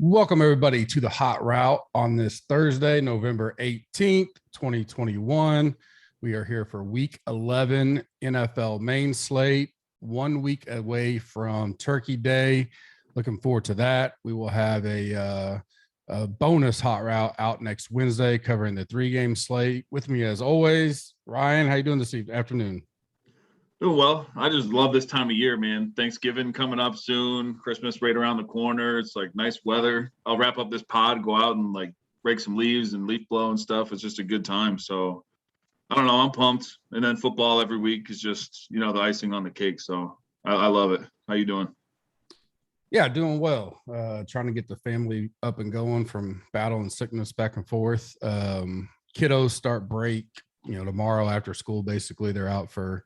Welcome, everybody, to the Hot Route on this Thursday, November 18th, 2021. We are here for Week 11 NFL main slate, 1 week away from Turkey Day. Looking forward to that. We will have a bonus Hot Route out next Wednesday covering the 3-game slate. With me, as always, Ryan. How you doing this afternoon? Doing well. I just love this time of year, man. Thanksgiving coming up soon, Christmas right around the corner. It's like nice weather. I'll wrap up this pod, go out and like rake some leaves and leaf blow and stuff. It's just a good time. So I don't know. I'm pumped. And then football every week is just, the icing on the cake. So I love it. How you doing? Yeah, doing well. Trying to get the family up and going from battle and sickness back and forth. Kiddos start break, tomorrow after school. Basically, they're out for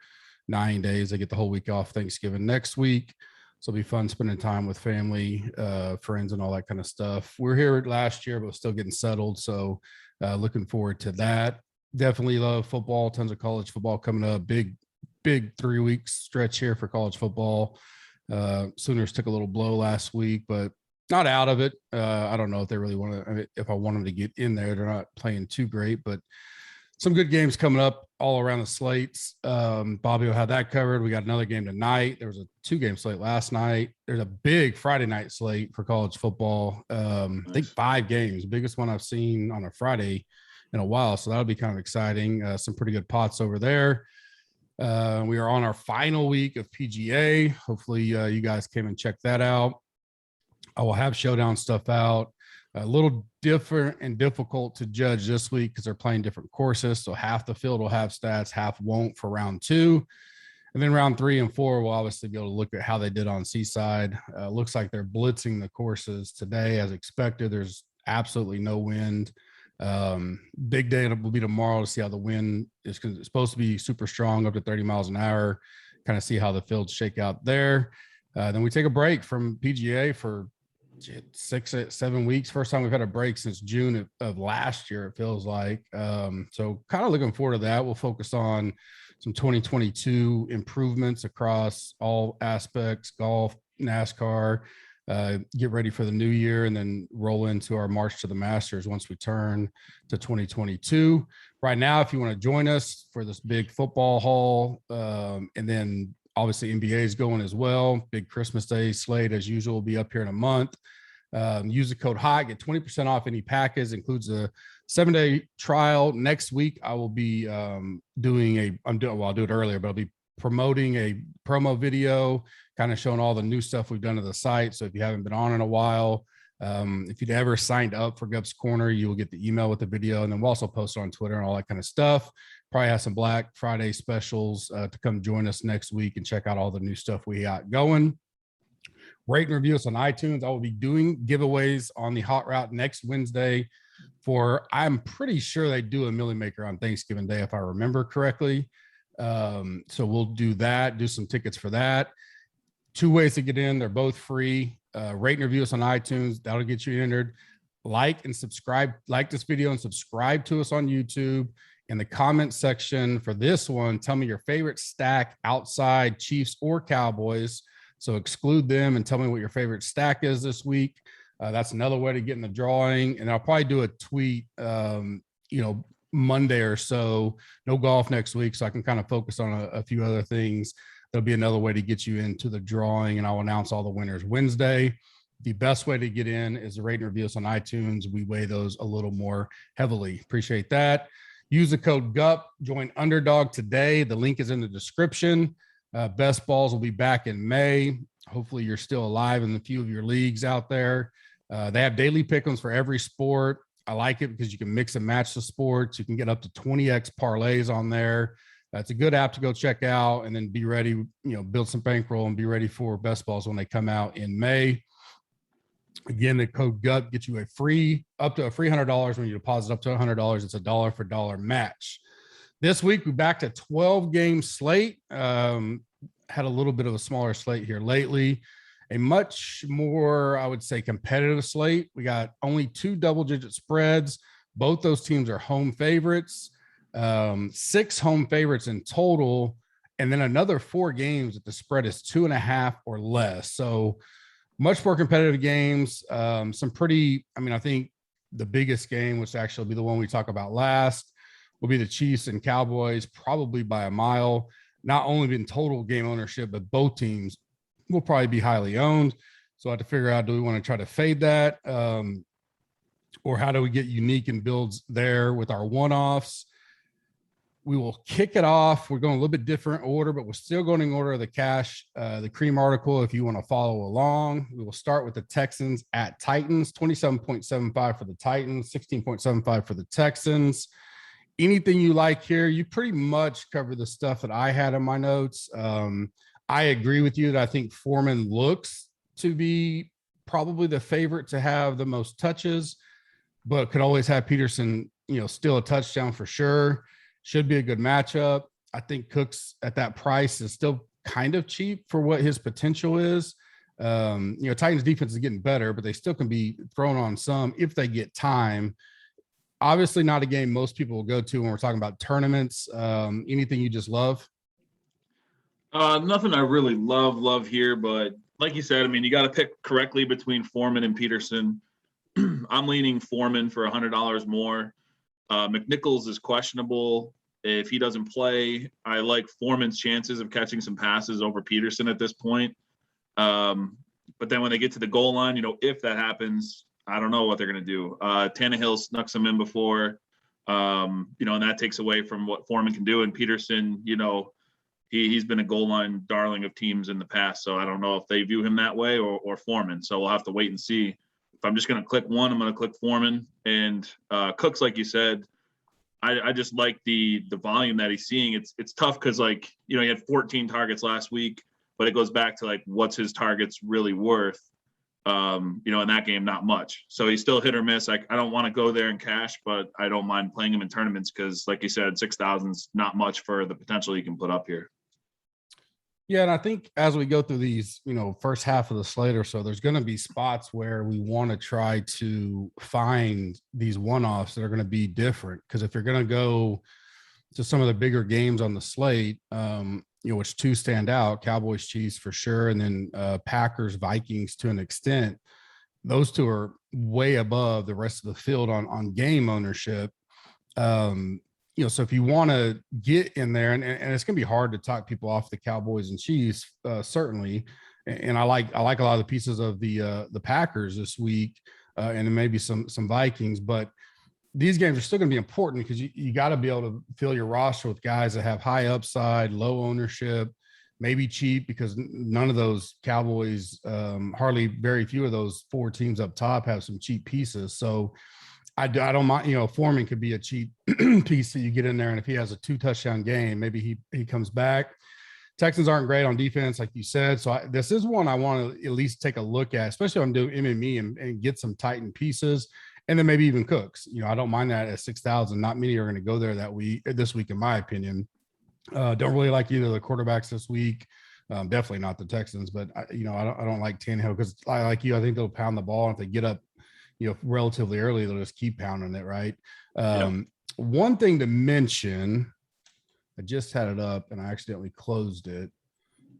9 days. They get the whole week off Thanksgiving next week. So it'll be fun spending time with family, friends, and all that kind of stuff. We're here last year, but still getting settled. So looking forward to that. Definitely love football. Tons of college football coming up. Big 3 weeks stretch here for college football. Sooners took a little blow last week, but not out of it. I don't know if they really want to, if I want them to get in there. They're not playing too great, but some good games coming up all around the slates. Bobby will have that covered. We got another game tonight. There was a 2-game slate last night. There's a big Friday night slate for college football. I think 5 games, biggest one I've seen on a Friday in a while. So that'll be kind of exciting. Some pretty good pots over there. We are on our final week of PGA. Hopefully you guys came and checked that out. I will have showdown stuff out. A little different and difficult to judge this week because they're playing different courses. So half the field will have stats, half won't for round 2. And then round 3 and 4, we'll obviously be able to look at how they did on Seaside. Looks like they're blitzing the courses today as expected. There's absolutely no wind. Big day will be tomorrow to see how the wind is, because it's supposed to be super strong up to 30 miles an hour, kind of see how the fields shake out there. Then we take a break from PGA for 6-7 weeks. First time we've had a break since June of last year, it feels like. So kind of looking forward to that. We'll focus on some 2022 improvements across all aspects: golf, NASCAR, get ready for the new year, and then roll into our March to the Masters once we turn to 2022. Right now, if you want to join us for this big football haul, and then obviously NBA is going as well. Big Christmas Day slate as usual will be up here in a month. Use the code HOT, get 20% off any package. Includes a 7-day trial. Next week I will be I'll do it earlier, but I'll be promoting a promo video, kind of showing all the new stuff we've done to the site. So if you haven't been on in a while, if you'd ever signed up for Gup's Corner, you will get the email with the video, and then we'll also post it on Twitter and all that kind of stuff. Probably have some Black Friday specials to come join us next week and check out all the new stuff we got going. Rate and review us on iTunes. I will be doing giveaways on the Hot Route next Wednesday I'm pretty sure they do a Millie Maker on Thanksgiving Day, if I remember correctly. So we'll do that, do some tickets for that. 2 ways to get in. They're both free. Rate and review us on iTunes. That'll get you entered. Like and subscribe. Like this video and subscribe to us on YouTube. In the comment section for this one, tell me your favorite stack outside Chiefs or Cowboys. So exclude them and tell me what your favorite stack is this week. That's another way to get in the drawing. And I'll probably do a tweet, Monday or so. No golf next week, so I can kind of focus on a few other things. There'll be another way to get you into the drawing, and I'll announce all the winners Wednesday. The best way to get in is to rate and review us on iTunes. We weigh those a little more heavily. Appreciate that. Use the code GUP. Join Underdog today. The link is in the description. Best balls will be back in May. Hopefully you're still alive in a few of your leagues out there. They have daily pick'ems for every sport. I like it because you can mix and match the sports. You can get up to 20x parlays on there. It's a good app to go check out, and then be ready, build some bankroll and be ready for best balls when they come out in May. Again, the code GUP gets you up to a free $100 when you deposit up to $100. It's a dollar for dollar match. This week, we backed a 12-game slate. Had a little bit of a smaller slate here lately. A much more, I would say, competitive slate. We got only 2 double-digit spreads. Both those teams are home favorites. 6 home favorites in total, and then another 4 games that the spread is 2.5 or less. So much more competitive games. Some pretty, I mean, I think the biggest game, which actually will be the one we talk about last, will be the Chiefs and Cowboys, probably by a mile. Not only in total game ownership, but both teams will probably be highly owned. So I have to figure out, do we want to try to fade that? Or how do we get unique and builds there with our one-offs? We will kick it off. We're going a little bit different order, but we're still going in order of the cash, the cream article. If you want to follow along, we will start with the Texans at Titans, 27.75 for the Titans, 16.75 for the Texans. Anything you like here? You pretty much cover the stuff that I had in my notes. I agree with you that I think Foreman looks to be probably the favorite to have the most touches, but could always have Peterson, steal a touchdown for sure. Should be a good matchup. I think Cooks at that price is still kind of cheap for what his potential is. Titans defense is getting better, but they still can be thrown on some if they get time. Obviously not a game most people will go to when we're talking about tournaments. Anything you just love? Nothing I really love here, but like you said, I mean, you got to pick correctly between Foreman and Peterson. I'm leaning Foreman for $100 more. McNichols is questionable. If he doesn't play, I like Foreman's chances of catching some passes over Peterson at this point. But then when they get to the goal line, if that happens, I don't know what they're going to do. Tannehill snuck some in before, and that takes away from what Foreman can do. And Peterson, he's been a goal line darling of teams in the past. So I don't know if they view him that way or Foreman. So we'll have to wait and see. If I'm just going to click one, I'm going to click Foreman. And Cooks, like you said, I just like the volume that he's seeing. It's tough because, he had 14 targets last week, but it goes back to, what's his targets really worth? In that game, not much. So he's still hit or miss. I don't want to go there in cash, but I don't mind playing him in tournaments because, like you said, 6,000 is not much for the potential he can put up here. Yeah, and I think as we go through these, first half of the slate or so, there's going to be spots where we want to try to find these one-offs that are going to be different. Because if you're going to go to some of the bigger games on the slate, which two stand out, Cowboys, Chiefs for sure, and then Packers, Vikings to an extent, those two are way above the rest of the field on game ownership. So if you want to get in there, and it's going to be hard to talk people off the Cowboys and Chiefs, certainly. And I like a lot of the pieces of the Packers this week, and then maybe some Vikings. But these games are still going to be important because you got to be able to fill your roster with guys that have high upside, low ownership, maybe cheap, because none of those Cowboys, very few of those four teams up top have some cheap pieces. So I don't mind, Foreman could be a cheap piece that you get in there. And if he has a 2-touchdown game, maybe he comes back. Texans aren't great on defense, like you said. So this is one I want to at least take a look at, especially if I'm doing MME and get some Titan pieces. And then maybe even Cooks. I don't mind that at 6,000. Not many are going to go there this week, in my opinion. Don't really like either of the quarterbacks this week. Definitely not the Texans, but I don't like Tannehill because I like you. I think they'll pound the ball. And if they get up, relatively early, they'll just keep pounding it, right? One thing to mention, I just had it up and I accidentally closed it.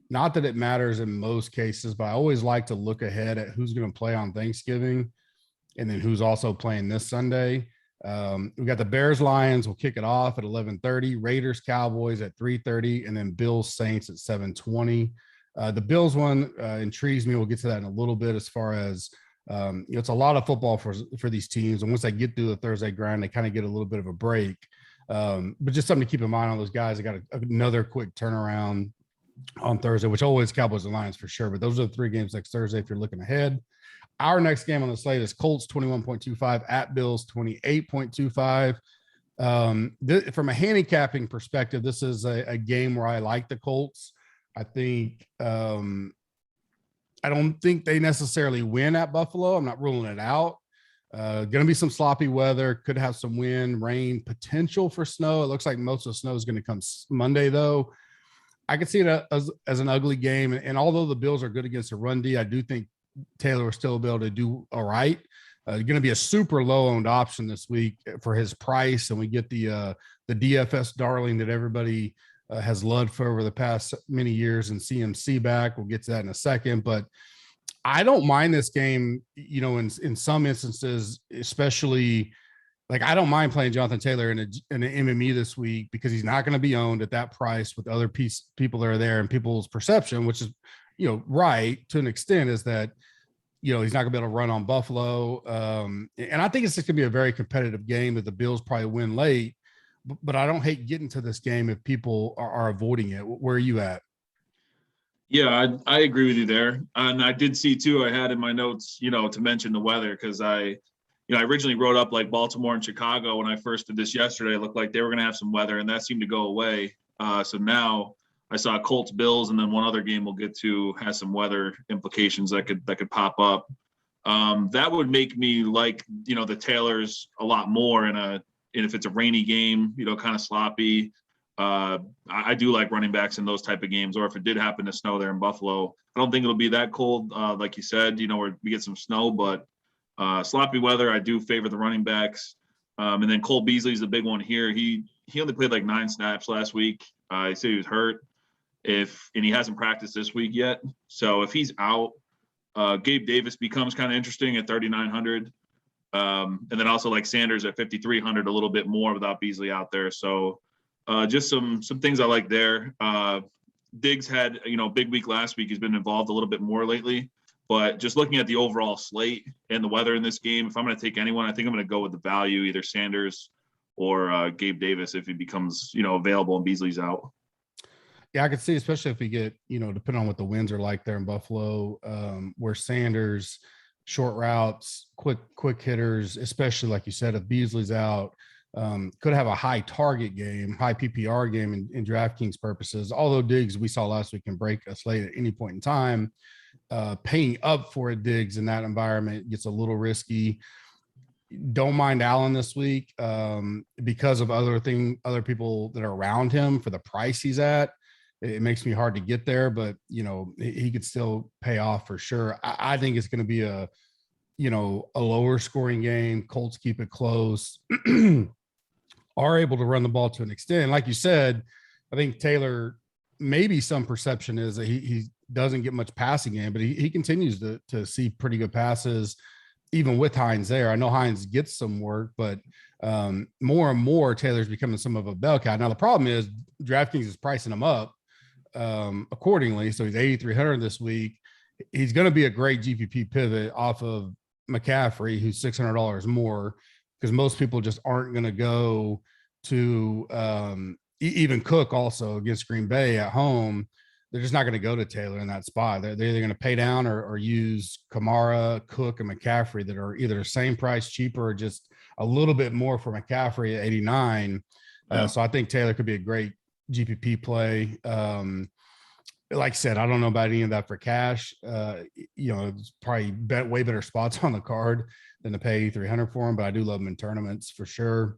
Not that it matters in most cases, but I always like to look ahead at who's going to play on Thanksgiving and then who's also playing this Sunday. We got the Bears Lions. We'll kick it off at 11:30, Raiders Cowboys at 3:30, and then Bills Saints at 7:20. The Bills one intrigues me. We'll get to that in a little bit as far as it's a lot of football for these teams. And once they get through the Thursday grind, they kind of get a little bit of a break. But just something to keep in mind on those guys. They got another quick turnaround on Thursday, which always Cowboys and Lions for sure. But those are the three games next Thursday if you're looking ahead. Our next game on the slate is Colts 21.25 at Bills 28.25. From a handicapping perspective, this is a game where I like the Colts. I think I don't think they necessarily win at Buffalo. I'm not ruling it out. Going to be some sloppy weather. Could have some wind, rain, potential for snow. It looks like most of the snow is going to come Monday, though. I could see it as an ugly game. And although the Bills are good against the run D, I do think Taylor will still be able to do all right. Going to be a super low-owned option this week for his price, and we get the DFS darling that everybody has loved for over the past many years, and CMC back. We'll get to that in a second, but I don't mind this game, in some instances, especially like I don't mind playing Jonathan Taylor in an MME this week because he's not going to be owned at that price with other people that are there, and people's perception, which is, right to an extent, is that, he's not going to be able to run on Buffalo. And I think it's just going to be a very competitive game that the Bills probably win late, but I don't hate getting to this game if people are avoiding it. Where are you at? Yeah, I agree with you there. And I did see too, I had in my notes, to mention the weather because I originally wrote up like Baltimore and Chicago when I first did this yesterday. It looked like they were going to have some weather, and that seemed to go away. So now I saw Colts Bills, and then one other game we'll get to has some weather implications that could pop up. That would make me like the Taylors a lot more and if it's a rainy game, kind of sloppy. I do like running backs in those type of games, or if it did happen to snow there in Buffalo, I don't think it'll be that cold, like you said, where we get some snow, but sloppy weather, I do favor the running backs. And then Cole Beasley's a big one here. He only played like 9 snaps last week. He said he was hurt. And he hasn't practiced this week yet. So if he's out, Gabe Davis becomes kind of interesting at 3,900. And then also like Sanders at 5,300, a little bit more without Beasley out there. So just some things I like there. Diggs had, big week last week. He's been involved a little bit more lately. But just looking at the overall slate and the weather in this game, if I'm going to take anyone, I think I'm going to go with the value, either Sanders or Gabe Davis if he becomes, available and Beasley's out. Yeah, I could see, especially if we get, depending on what the winds are like there in Buffalo, where Sanders, short routes, quick hitters, especially like you said, if Beasley's out, could have a high target game, high PPR game in DraftKings purposes. Although Diggs, we saw last week, can break a slate at any point in time. Paying up for a Diggs in that environment gets a little risky. Don't mind Allen this week because of other people that are around him for the price he's at. It makes me hard to get there, but he could still pay off for sure. I think it's going to be a lower scoring game. Colts keep it close, are able to run the ball to an extent. Like you said, I think Taylor, maybe some perception is that he doesn't get much passing game, but he continues to see pretty good passes, even with Hines there. I know Hines gets some work, but more and more Taylor's becoming some of a bell cow. Now the problem is DraftKings is pricing him up accordingly. So he's 8,300 this week. He's going to be a great GPP pivot off of McCaffrey, who's $600 more, because most people just aren't going to go to even Cook also against Green Bay at home. They're just not going to go to Taylor in that spot. They're either going to pay down or use Kamara, Cook, and McCaffrey that are either the same price, cheaper, or just a little bit more for McCaffrey at 89. Yeah. So I think Taylor could be a great GPP play. Like I said, I don't know about any of that for cash. It's probably way better spots on the card than to pay 300 for him, but I do love him in tournaments for sure.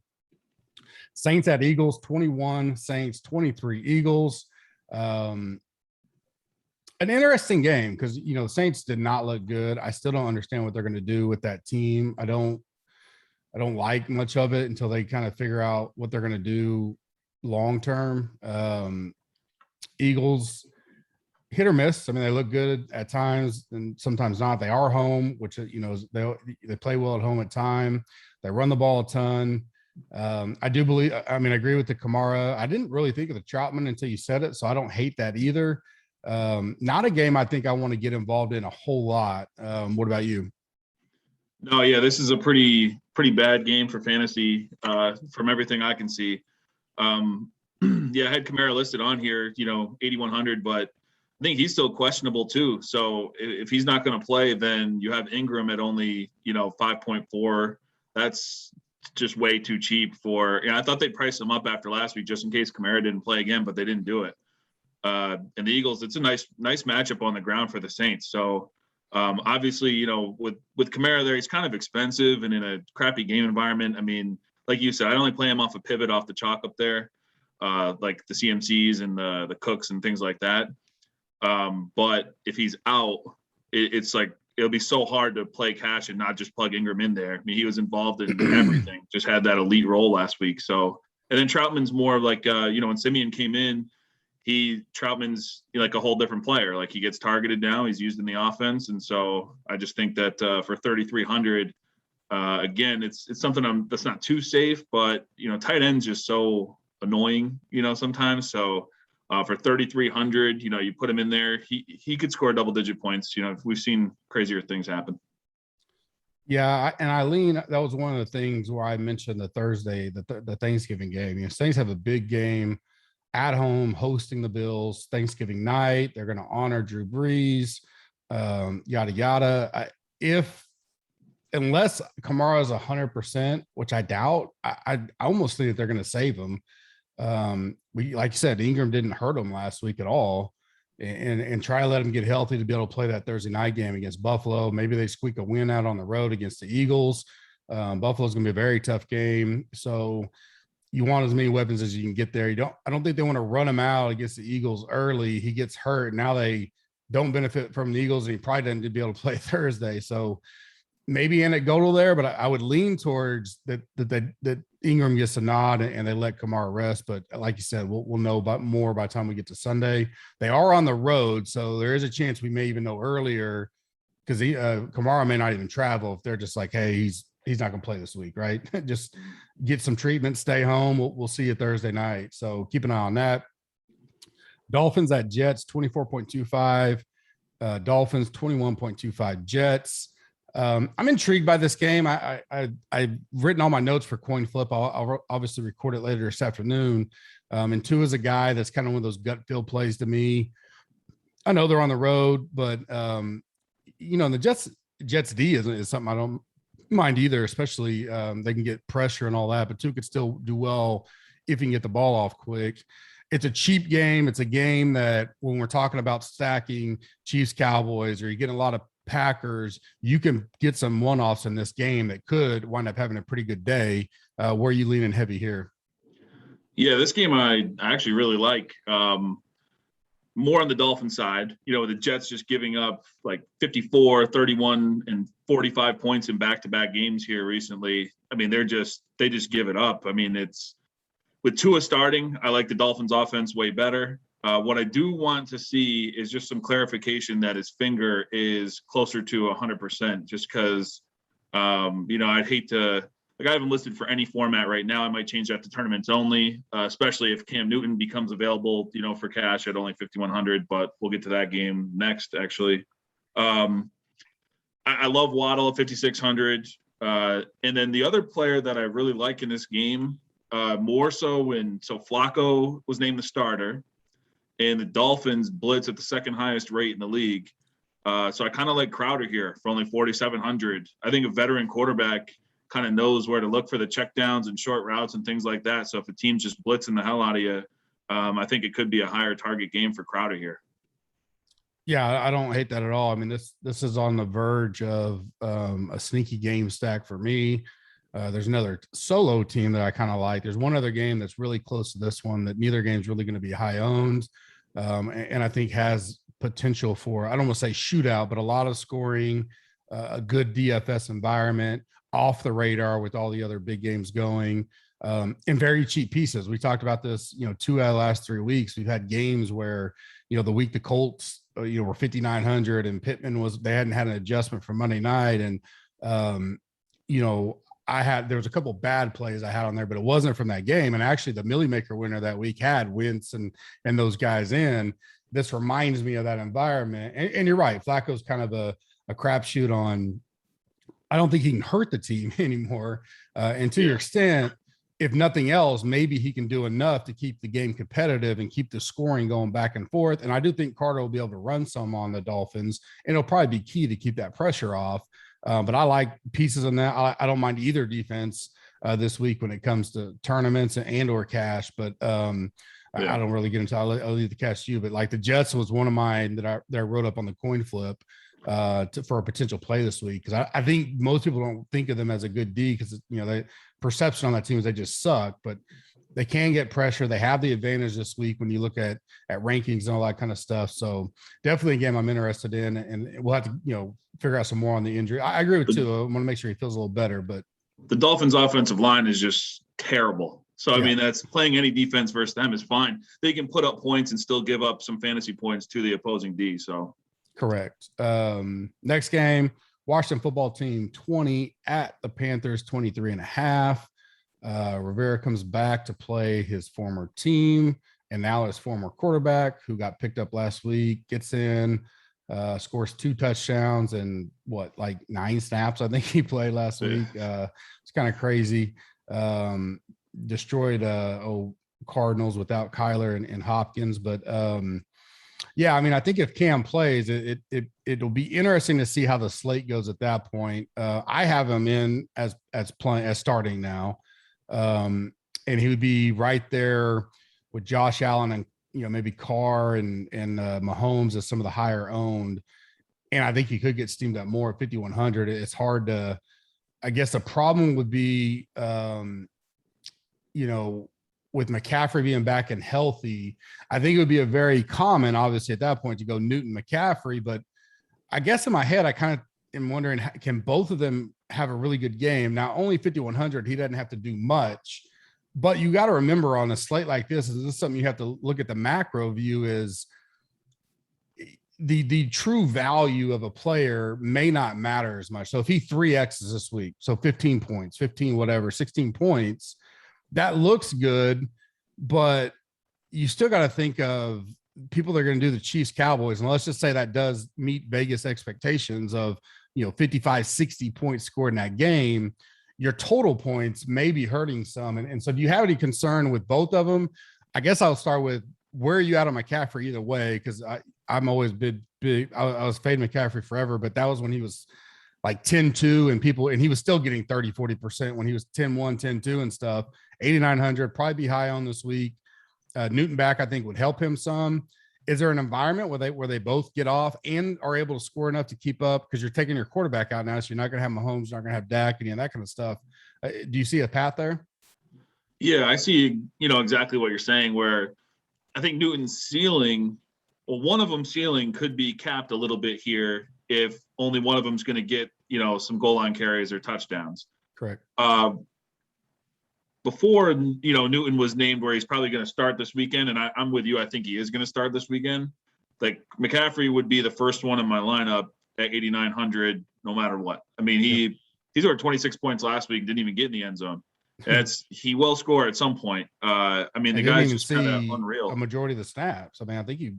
Saints at Eagles, 21 Saints, 23 Eagles. An interesting game because, the Saints did not look good. I still don't understand what they're going to do with that team. I don't like much of it until they kind of figure out what they're going to do long-term. Eagles, hit or miss. I mean, they look good at times and sometimes not. They are home, which, they play well at home at time. They run the ball a ton. I do believe, I agree with the Kamara. I didn't really think of the Troutman until you said it, so I don't hate that either. Not a game I think I want to get involved in a whole lot. What about you? No, yeah, this is a pretty bad game for fantasy from everything I can see. Yeah, I had Kamara listed on here, 8,100, but I think he's still questionable too. So if he's not going to play, then you have Ingram at only, 5.4. That's just way too cheap for, I thought they'd price him up after last week just in case Kamara didn't play again, but they didn't do it. And the Eagles, it's a nice matchup on the ground for the Saints. So obviously, with Kamara there, he's kind of expensive and in a crappy game environment. Like you said, I only play him off a pivot off the chalk up there, like the CMCs and the Cooks and things like that. But if he's out, it's like it'll be so hard to play cash and not just plug Ingram in there. He was involved in everything, just had that elite role last week. So, and then Troutman's more like, when Simeon came in, Troutman's like a whole different player. Like he gets targeted now, he's used in the offense. And so I just think that for 3,300, again, it's something that's not too safe, but tight end's just so annoying, sometimes. So for 3,300, you put him in there, he could score double-digit points. We've seen crazier things happen. Yeah, and Eileen, that was one of the things where I mentioned the Thursday, the Thanksgiving game. Saints have a big game at home hosting the Bills Thanksgiving night. They're going to honor Drew Brees, yada yada. Unless Kamara is 100%, which I doubt, I almost think that they're going to save him. Like you said, Ingram didn't hurt him last week at all. And try to let him get healthy to be able to play that Thursday night game against Buffalo. Maybe they squeak a win out on the road against the Eagles. Buffalo's going to be a very tough game. So you want as many weapons as you can get there. I don't think they want to run him out against the Eagles early. He gets hurt. Now they don't benefit from the Eagles, and he probably doesn't be able to play Thursday. So maybe anecdotal there, but I would lean towards that Ingram gets a nod and they let Kamara rest. But like you said, we'll know about more by the time we get to Sunday. They are on the road, so there is a chance we may even know earlier because Kamara may not even travel if they're just like, hey, he's not going to play this week, right? Just get some treatment, stay home. We'll see you Thursday night. So keep an eye on that. Dolphins at Jets, 24.25. Dolphins, 21.25 Jets. I'm intrigued by this game. I've written all my notes for coin flip. I'll obviously record it later this afternoon. And Tua is a guy that's kind of one of those gut feel plays to me. I know they're on the road, but the Jets D is something I don't mind either, especially they can get pressure and all that, but Tua could still do well if he can get the ball off quick. It's a cheap game. It's a game that when we're talking about stacking Chiefs Cowboys, or you're getting a lot of Packers, you can get some one-offs in this game that could wind up having a pretty good day. Where are you leaning heavy here? Yeah, this game I actually really like. More on the Dolphin side, with the Jets just giving up like 54, 31, and 45 points in back-to-back games here recently. I mean, they just give it up. I mean, it's with Tua starting, I like the Dolphins offense way better. What I do want to see is just some clarification that his finger is closer to 100%, just because, I'd hate to, I have him listed for any format right now. I might change that to tournaments only, especially if Cam Newton becomes available, for cash at only 5,100, but we'll get to that game next, actually. I love Waddle at 5,600. And then the other player that I really like in this game, more so so Flacco was named the starter, and the Dolphins blitz at the second highest rate in the league. So I kind of like Crowder here for only 4,700. I think a veteran quarterback kind of knows where to look for the checkdowns and short routes and things like that. So if a team's just blitzing the hell out of you, I think it could be a higher target game for Crowder here. Yeah, I don't hate that at all. I mean, this is on the verge of a sneaky game stack for me. There's another solo team that I kind of like. There's one other game that's really close to this one that neither game is really going to be high owned. And I think has potential for, I don't want to say shootout, but a lot of scoring, a good DFS environment, off the radar with all the other big games going, and very cheap pieces. We talked about this, 2 out of the last 3 weeks. We've had games where, the week the Colts, were 5,900 and Pittman they hadn't had an adjustment for Monday night. And, there was a couple bad plays I had on there, but it wasn't from that game. And actually the Millie Maker winner that week had Wentz and those guys in. This reminds me of that environment. And you're right. Flacco's kind of a crapshoot on, I don't think he can hurt the team anymore. And to your extent, if nothing else, maybe he can do enough to keep the game competitive and keep the scoring going back and forth. And I do think Carter will be able to run some on the Dolphins, and it'll probably be key to keep that pressure off. But I like pieces on that. I don't mind either defense this week when it comes to tournaments and or cash. But I don't really get into. I'll leave the cash to you. But like the Jets was one of mine that I wrote up on the coin flip for a potential play this week, because I think most people don't think of them as a good D because the perception on that team is they just suck, but they can get pressure. They have the advantage this week when you look at rankings and all that kind of stuff. So definitely a game I'm interested in, and we'll have to figure out some more on the injury. I agree with Tua. I want to make sure he feels a little better, but the Dolphins offensive line is just terrible. So, I mean, that's playing any defense versus them is fine. They can put up points and still give up some fantasy points to the opposing D. So, correct. Next game, Washington football team 20 at the Panthers 23.5. Rivera comes back to play his former team and now his former quarterback who got picked up last week, gets in, scores 2 touchdowns and like 9 snaps. I think he played last week. It's kind of crazy. Destroyed Cardinals without Kyler and Hopkins. But yeah, I mean, I think if Cam plays, it'll be interesting to see how the slate goes at that point. I have him in as starting now. And he would be right there with Josh Allen and maybe Carr and Mahomes as some of the higher owned. And I think he could get steamed up more at 5,100. It's hard to, I guess the problem would be, with McCaffrey being back and healthy, I think it would be a very common, obviously at that point, to go Newton McCaffrey. But I guess in my head, I kind of am wondering, can both of them have a really good game? Now, only 5,100, he doesn't have to do much. But you got to remember on a slate like this is something you have to look at the macro view is the true value of a player may not matter as much. So if he 3Xs this week, so 15 points, 15, whatever, 16 points, that looks good, but you still got to think of people that are going to do the Chiefs Cowboys. And let's just say that does meet Vegas expectations of, 55, 60 points scored in that game. Your total points may be hurting some. And so do you have any concern with both of them? I guess I'll start with where are you at on McCaffrey either way? Because I'm always big. I was fading McCaffrey forever, but that was when he was like 10-2 and he was still getting 30, 40% when he was 10-1, 10-2 and stuff. 8,900, probably be high on this week. Newton back, I think, would help him some. Is there an environment where they both get off and are able to score enough to keep up? Because you're taking your quarterback out now, so you're not going to have Mahomes, you're not going to have Dak, any of that kind of stuff. Do you see a path there? Yeah, I see, exactly what you're saying, where I think Newton's ceiling, one of them ceiling could be capped a little bit here if only one of them's going to get, some goal line carries or touchdowns. Correct. Before, Newton was named where he's probably going to start this weekend, and I'm with you. I think he is going to start this weekend. Like McCaffrey would be the first one in my lineup at 8,900, no matter what. I mean, he scored 26 points last week, didn't even get in the end zone. He will score at some point. I mean, the guy's just kind of unreal. A majority of the snaps. I mean, I think he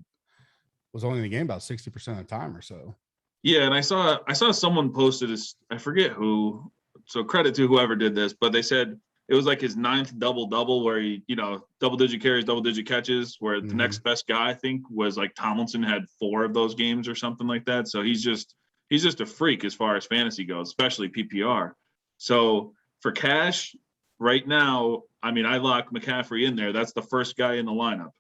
was only in the game about 60% of the time or so. Yeah, and I saw someone posted this. I forget who. So credit to whoever did this, but they said it was like his 9th double-double where he, double-digit carries, double-digit catches, where the next best guy, I think, was like Tomlinson had 4 of those games or something like that. So he's just a freak as far as fantasy goes, especially PPR. So for cash right now, I mean, I lock McCaffrey in there. That's the first guy in the lineup.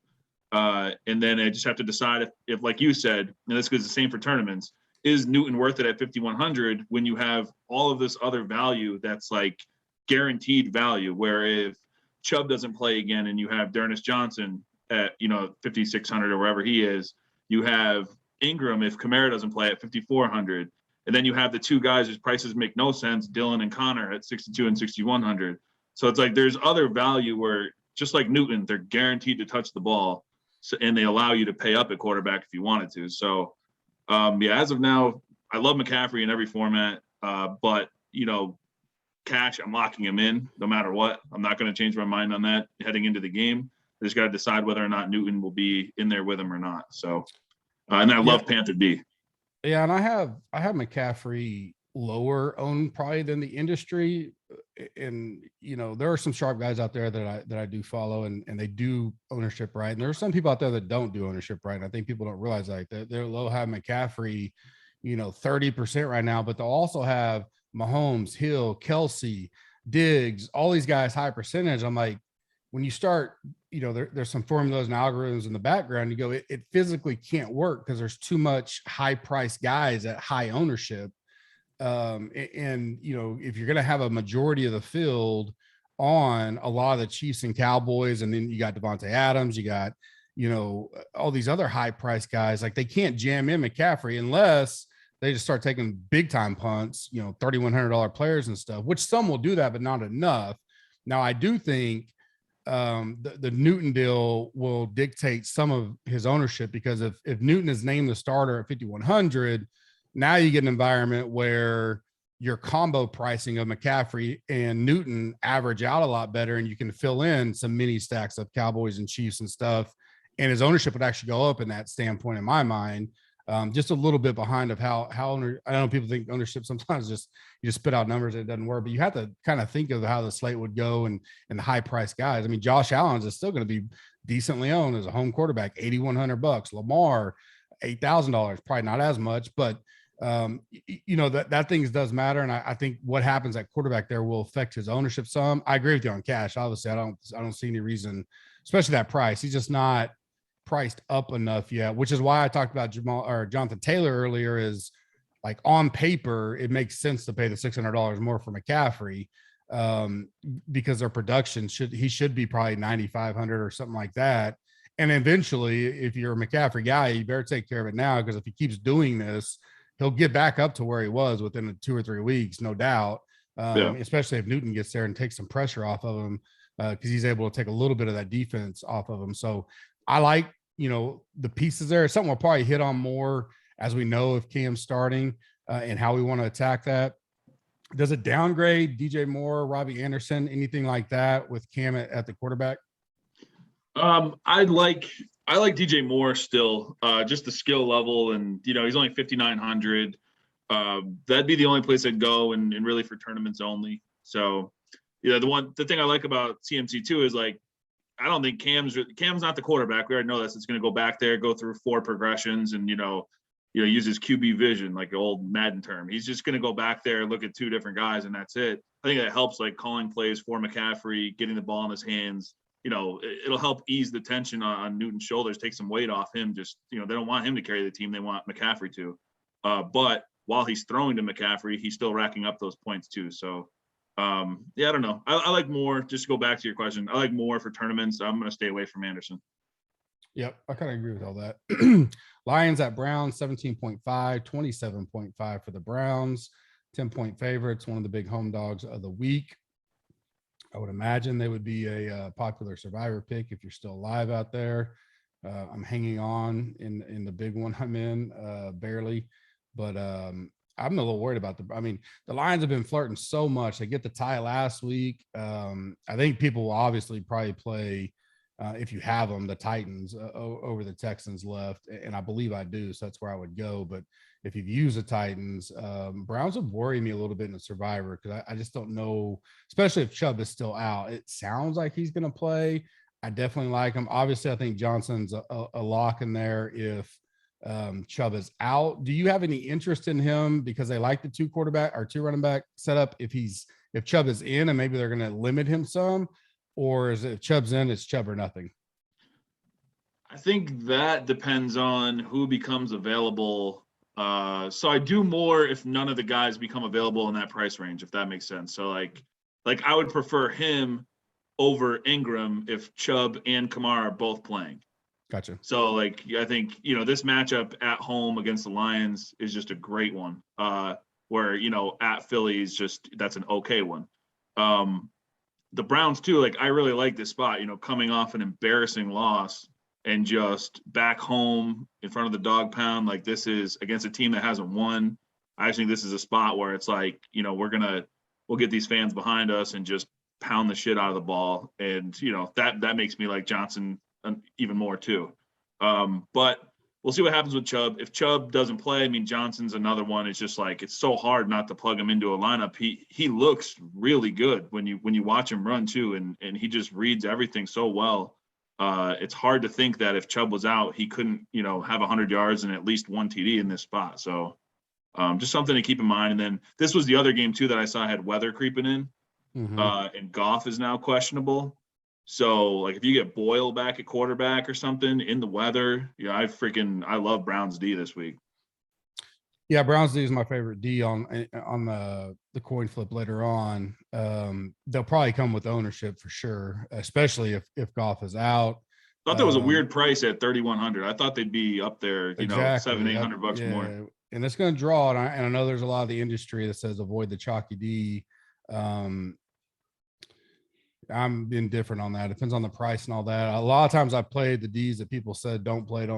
And then I just have to decide if like you said, and this goes the same for tournaments, is Newton worth it at 5,100 when you have all of this other value that's like guaranteed value, where if Chubb doesn't play again and you have D'Ernest Johnson at 5,600 or wherever he is, you have Ingram if Kamara doesn't play at 5,400, and then you have the 2 guys whose prices make no sense, Dylan and Connor at 62 and 6,100. So it's like there's other value where just like Newton, they're guaranteed to touch the ball, and they allow you to pay up at quarterback if you wanted to. So as of now, I love McCaffrey in every format, but cash, I'm locking him in no matter what. I'm not going to change my mind on that heading into the game. I just got to decide whether or not Newton will be in there with him or not. So, and I love Panther B. Yeah, and I have McCaffrey lower owned probably than the industry, and there are some sharp guys out there that I do follow, and they do ownership right, and there are some people out there that don't do ownership right. And I think people don't realize that they're low have McCaffrey, 30% right now, but they'll also have Mahomes, Hill, Kelsey, Diggs, all these guys high percentage. I'm like, when you start, there's some formulas and algorithms in the background, you go, it physically can't work because there's too much high price guys at high ownership. And if you're going to have a majority of the field on a lot of the Chiefs and Cowboys, and then you got Devontae Adams, you got, all these other high price guys, like they can't jam in McCaffrey unless they just start taking big time punts, $3,100 players and stuff, which some will do that, but not enough. Now, I do think the Newton deal will dictate some of his ownership, because if Newton is named the starter at 5,100, now you get an environment where your combo pricing of McCaffrey and Newton average out a lot better, and you can fill in some mini stacks of Cowboys and Chiefs and stuff, and his ownership would actually go up in that standpoint, in my mind. Just a little bit behind of how I know people think ownership sometimes just you just spit out numbers and it doesn't work, but you have to kind of think of how the slate would go and the high price guys. I mean, Josh Allen's is still going to be decently owned as a home quarterback, $8,100. Lamar, $8,000, probably not as much, but that things does matter. And I think what happens at quarterback there will affect his ownership some. I agree with you on Cash. Obviously, I don't see any reason, especially that price. He's just not priced up enough yet, which is why I talked about Jonathan Taylor earlier. Is like, on paper, it makes sense to pay the $600 more for McCaffrey, because their production should be probably 9,500 or something like that. And eventually, if you're a McCaffrey guy, you better take care of it now, because if he keeps doing this, he'll get back up to where he was within 2 or 3 weeks, no doubt. Especially if Newton gets there and takes some pressure off of him, because he's able to take a little bit of that defense off of him. So I like, the pieces there. It's something we'll probably hit on more as we know if Cam's starting, and how we want to attack that. Does it downgrade DJ Moore, Robbie Anderson, anything like that with Cam at the quarterback? I like DJ Moore still, just the skill level, and he's only 5,900. That'd be the only place I'd go, and really for tournaments only. So, the thing I like about CMC too is, like, I don't think Cam's not the quarterback. We already know this. It's going to go back there, go through 4 progressions, and use his QB vision, like the old Madden term. He's just going to go back there, look at 2 different guys, and that's it. I think that helps, like calling plays for McCaffrey, getting the ball in his hands. It'll help ease the tension on Newton's shoulders, take some weight off him. Just, they don't want him to carry the team. They want McCaffrey to. But while he's throwing to McCaffrey, he's still racking up those points too. So, I don't know. I like Moore. Just to go back to your question, I like Moore for tournaments. I'm going to stay away from Anderson. Yep, I kind of agree with all that. Lions at Browns, 17.5, 27.5 for the Browns, 10-point favorites, one of the big home dogs of the week. I would imagine they would be a popular survivor pick if you're still alive out there. I'm hanging on in the big one I'm in, barely, but I'm a little worried about the Lions have been flirting so much. They get the tie last week. I think people will obviously probably play, if you have them, the Titans over the Texans left, and I believe I do, so that's where I would go. But if you've used the Titans, Browns would worry me a little bit in the survivor, because I just don't know, especially if Chubb is still out. It sounds like he's going to play. I definitely like him. Obviously, I think Johnson's a lock in there if Chubb is out. Do you have any interest in him because they like the 2 running back setup? If Chubb is in, and maybe they're going to limit him some, or is it if Chubb's in, it's Chubb or nothing? I think that depends on who becomes available. So I do more if none of the guys become available in that price range, if that makes sense. So like I would prefer him over Ingram if Chubb and Kamara are both playing. Gotcha. So I think, this matchup at home against the Lions is just a great one, where, at Philly is that's an okay one. The Browns too, I really like this spot, coming off an embarrassing loss and just back home in front of the dog pound. This is against a team that hasn't won. I think this is a spot where it's we'll get these fans behind us and just pound the shit out of the ball. And, that makes me like Johnson even more too. But we'll see what happens with Chubb. If Chubb doesn't play, Johnson's another one. It's just it's so hard not to plug him into a lineup. He looks really good when you watch him run too. And he just reads everything so well. It's hard to think that if Chubb was out, he couldn't, have 100 yards and at least 1 TD in this spot. So just something to keep in mind. And then this was the other game too that I saw had weather creeping in. Mm-hmm. And Goff is now questionable. So if you get Boyle back at quarterback or something in the weather, I love Browns D this week. Yeah, Browns D is my favorite D on the coin flip later on. They'll probably come with ownership for sure, especially if Goff is out. I thought that was a weird price at 3,100. I thought they'd be up there, exactly. $700-800 more. And it's going to draw. And I know there's a lot of the industry that says avoid the chalky D. I'm indifferent on that. It depends on the price and all that. A lot of times I played the D's that people said don't play,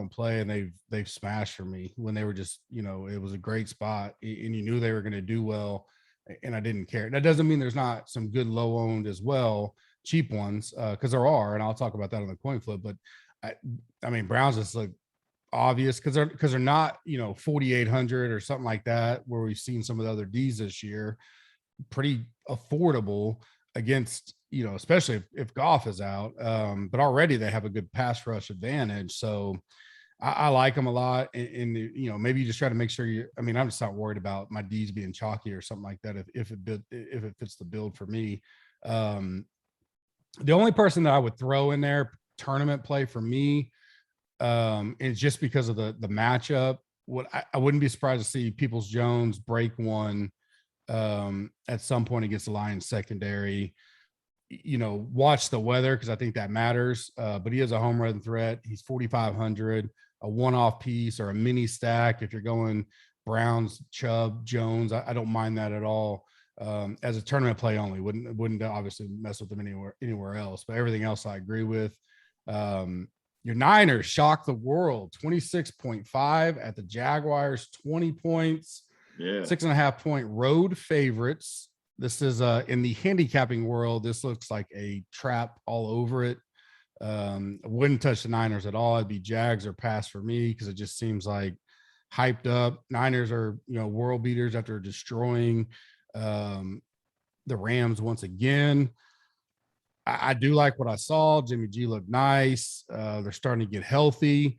and they've smashed for me when they were just, it was a great spot and you knew they were going to do well, and I didn't care. That doesn't mean there's not some good low owned as well, cheap ones, because there are, and I'll talk about that on the coin flip. But I mean, Browns just look obvious because they're not 4,800 or something like that, where we've seen some of the other D's this year. Pretty affordable against, especially if Goff is out. But already they have a good pass rush advantage. So I like them a lot. And maybe you just try to make sure I'm just not worried about my D's being chalky or something like that. If it fits the build for me. The only person that I would throw in there tournament play for me, is just because of the matchup. I wouldn't be surprised to see Peoples-Jones break one at some point against the Lions secondary. Watch the weather, because I think that matters. But he has a home run threat. He's 4,500, a one-off piece or a mini stack. If you're going Browns, Chubb, Jones, I don't mind that at all. As a tournament play only, wouldn't obviously mess with them anywhere else. But everything else I agree with. Your Niners shocked the world, 26.5 at the Jaguars, 20 points. Yeah. 6.5 point road favorites. This is in the handicapping world. This looks like a trap all over it. I wouldn't touch the Niners at all. It'd be Jags or pass for me, because it just seems like hyped up. Niners are, world beaters after destroying the Rams once again. I do like what I saw. Jimmy G looked nice. They're starting to get healthy.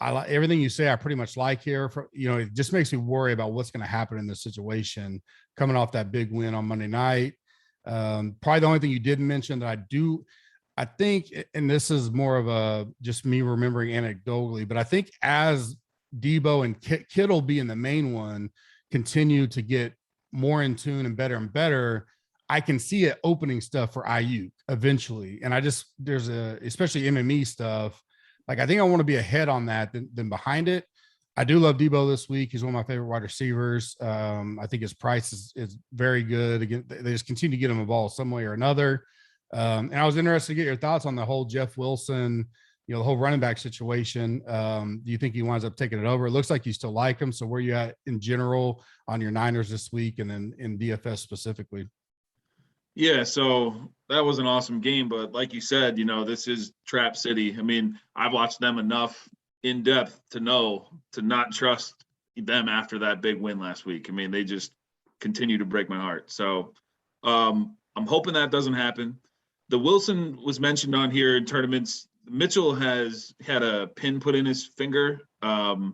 I like everything you say. I pretty much like here. It just makes me worry about what's going to happen in this situation coming off that big win on Monday night. Probably the only thing you didn't mention that I think, and this is more of just me remembering anecdotally, but I think as Debo and Kittle being the main one continue to get more in tune and better, I can see it opening stuff for Ayuk eventually. And there's especially MME stuff. Like, I think I want to be ahead on that than behind it. I do love Debo this week. He's one of my favorite wide receivers. I think his price is very good. Again, they just continue to get him a ball some way or another. And I was interested to get your thoughts on the whole Jeff Wilson, the whole running back situation. Do you think he winds up taking it over? It looks like you still like him. So where are you at in general on your Niners this week, and then in DFS specifically? Yeah, so that was an awesome game, but like you said, this is Trap City. I mean, I've watched them enough in depth to know to not trust them after that big win last week. I mean, they just continue to break my heart. So I'm hoping that doesn't happen. The Wilson was mentioned on here in tournaments. Mitchell has had a pin put in his finger. So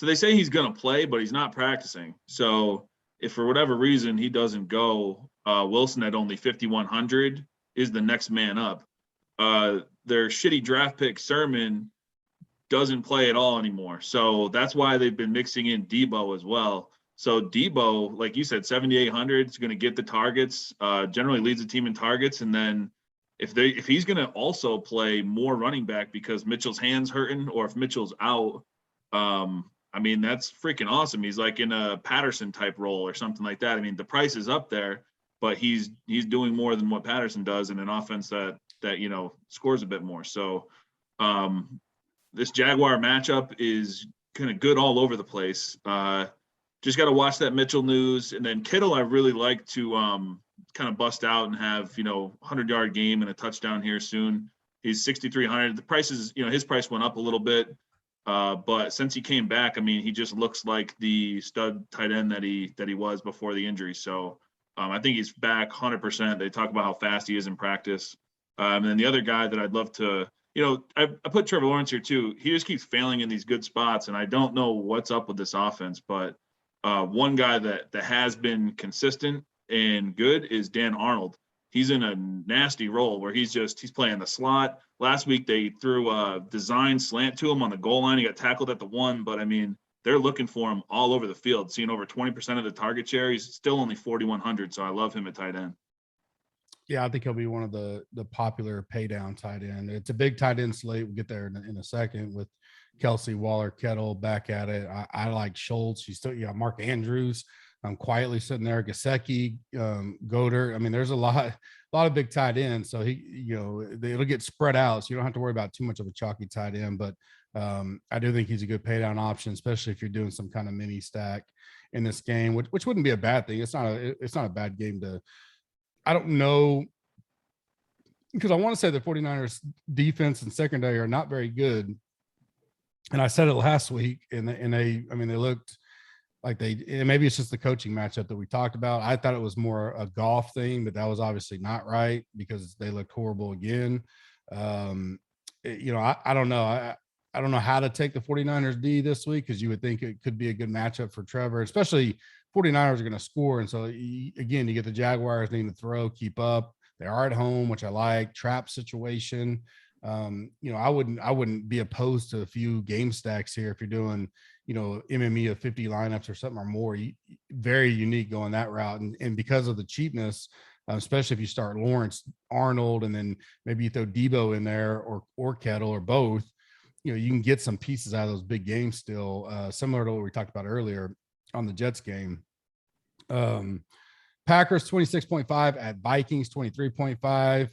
they say he's going to play, but he's not practicing. So if for whatever reason he doesn't go, Wilson at only 5,100 is the next man up. Their shitty draft pick Sermon doesn't play at all anymore. So that's why they've been mixing in Debo as well. So Debo, like you said, 7,800 is going to get the targets, generally leads the team in targets. And then if he's going to also play more running back because Mitchell's hand's hurting, or if Mitchell's out, I mean, that's freaking awesome. He's like in a Patterson type role or something like that. I mean, the price is up there, but he's doing more than what Patterson does in an offense that scores a bit more. So this Jaguar matchup is kind of good all over the place. Just got to watch that Mitchell news. And then Kittle, I really like to kind of bust out and have, 100-yard game and a touchdown here soon. He's 6,300. The price is, his price went up a little bit. But since he came back, I mean, he just looks like the stud tight end that he was before the injury. So I think he's back 100%. They talk about how fast he is in practice. And then the other guy that I'd love to, I put Trevor Lawrence here too. He just keeps failing in these good spots, and I don't know what's up with this offense. But one guy that has been consistent and good is Dan Arnold. He's in a nasty role where he's playing the slot. Last week they threw a design slant to him on the goal line. He got tackled at the 1, but I mean, they're looking for him all over the field, seeing over 20% of the target share. He's still only 4,100, so I love him at tight end. Yeah, I think he'll be one of the popular pay down tight end. It's a big tight end slate. We'll get there in a second with Kelsey, Waller, Kettle back at it. I like Schultz. You still Mark Andrews. I'm quietly sitting there. Gesicki, Goddard. I mean, there's a lot lot of big tight ends. So it'll get spread out. So you don't have to worry about too much of a chalky tight end, but I do think he's a good pay down option, especially if you're doing some kind of mini stack in this game, which wouldn't be a bad thing. It's not a bad game I don't know, because I want to say the 49ers defense and secondary are not very good. And I said it last week, and they looked like and maybe it's just the coaching matchup that we talked about. I thought it was more a golf thing, but that was obviously not right because they looked horrible again. I don't know. I don't know how to take the 49ers D this week, because you would think it could be a good matchup for Trevor, especially 49ers are going to score. And so, again, you get the Jaguars needing to throw, keep up. They are at home, which I like. Trap situation. I wouldn't be opposed to a few game stacks here if you're doing, MME of 50 lineups or something or more. Very unique going that route. And because of the cheapness, especially if you start Lawrence, Arnold, and then maybe you throw Debo in there or Kettle or both, you can get some pieces out of those big games still, similar to what we talked about earlier on the Jets game. Packers 26.5 at Vikings 23.5.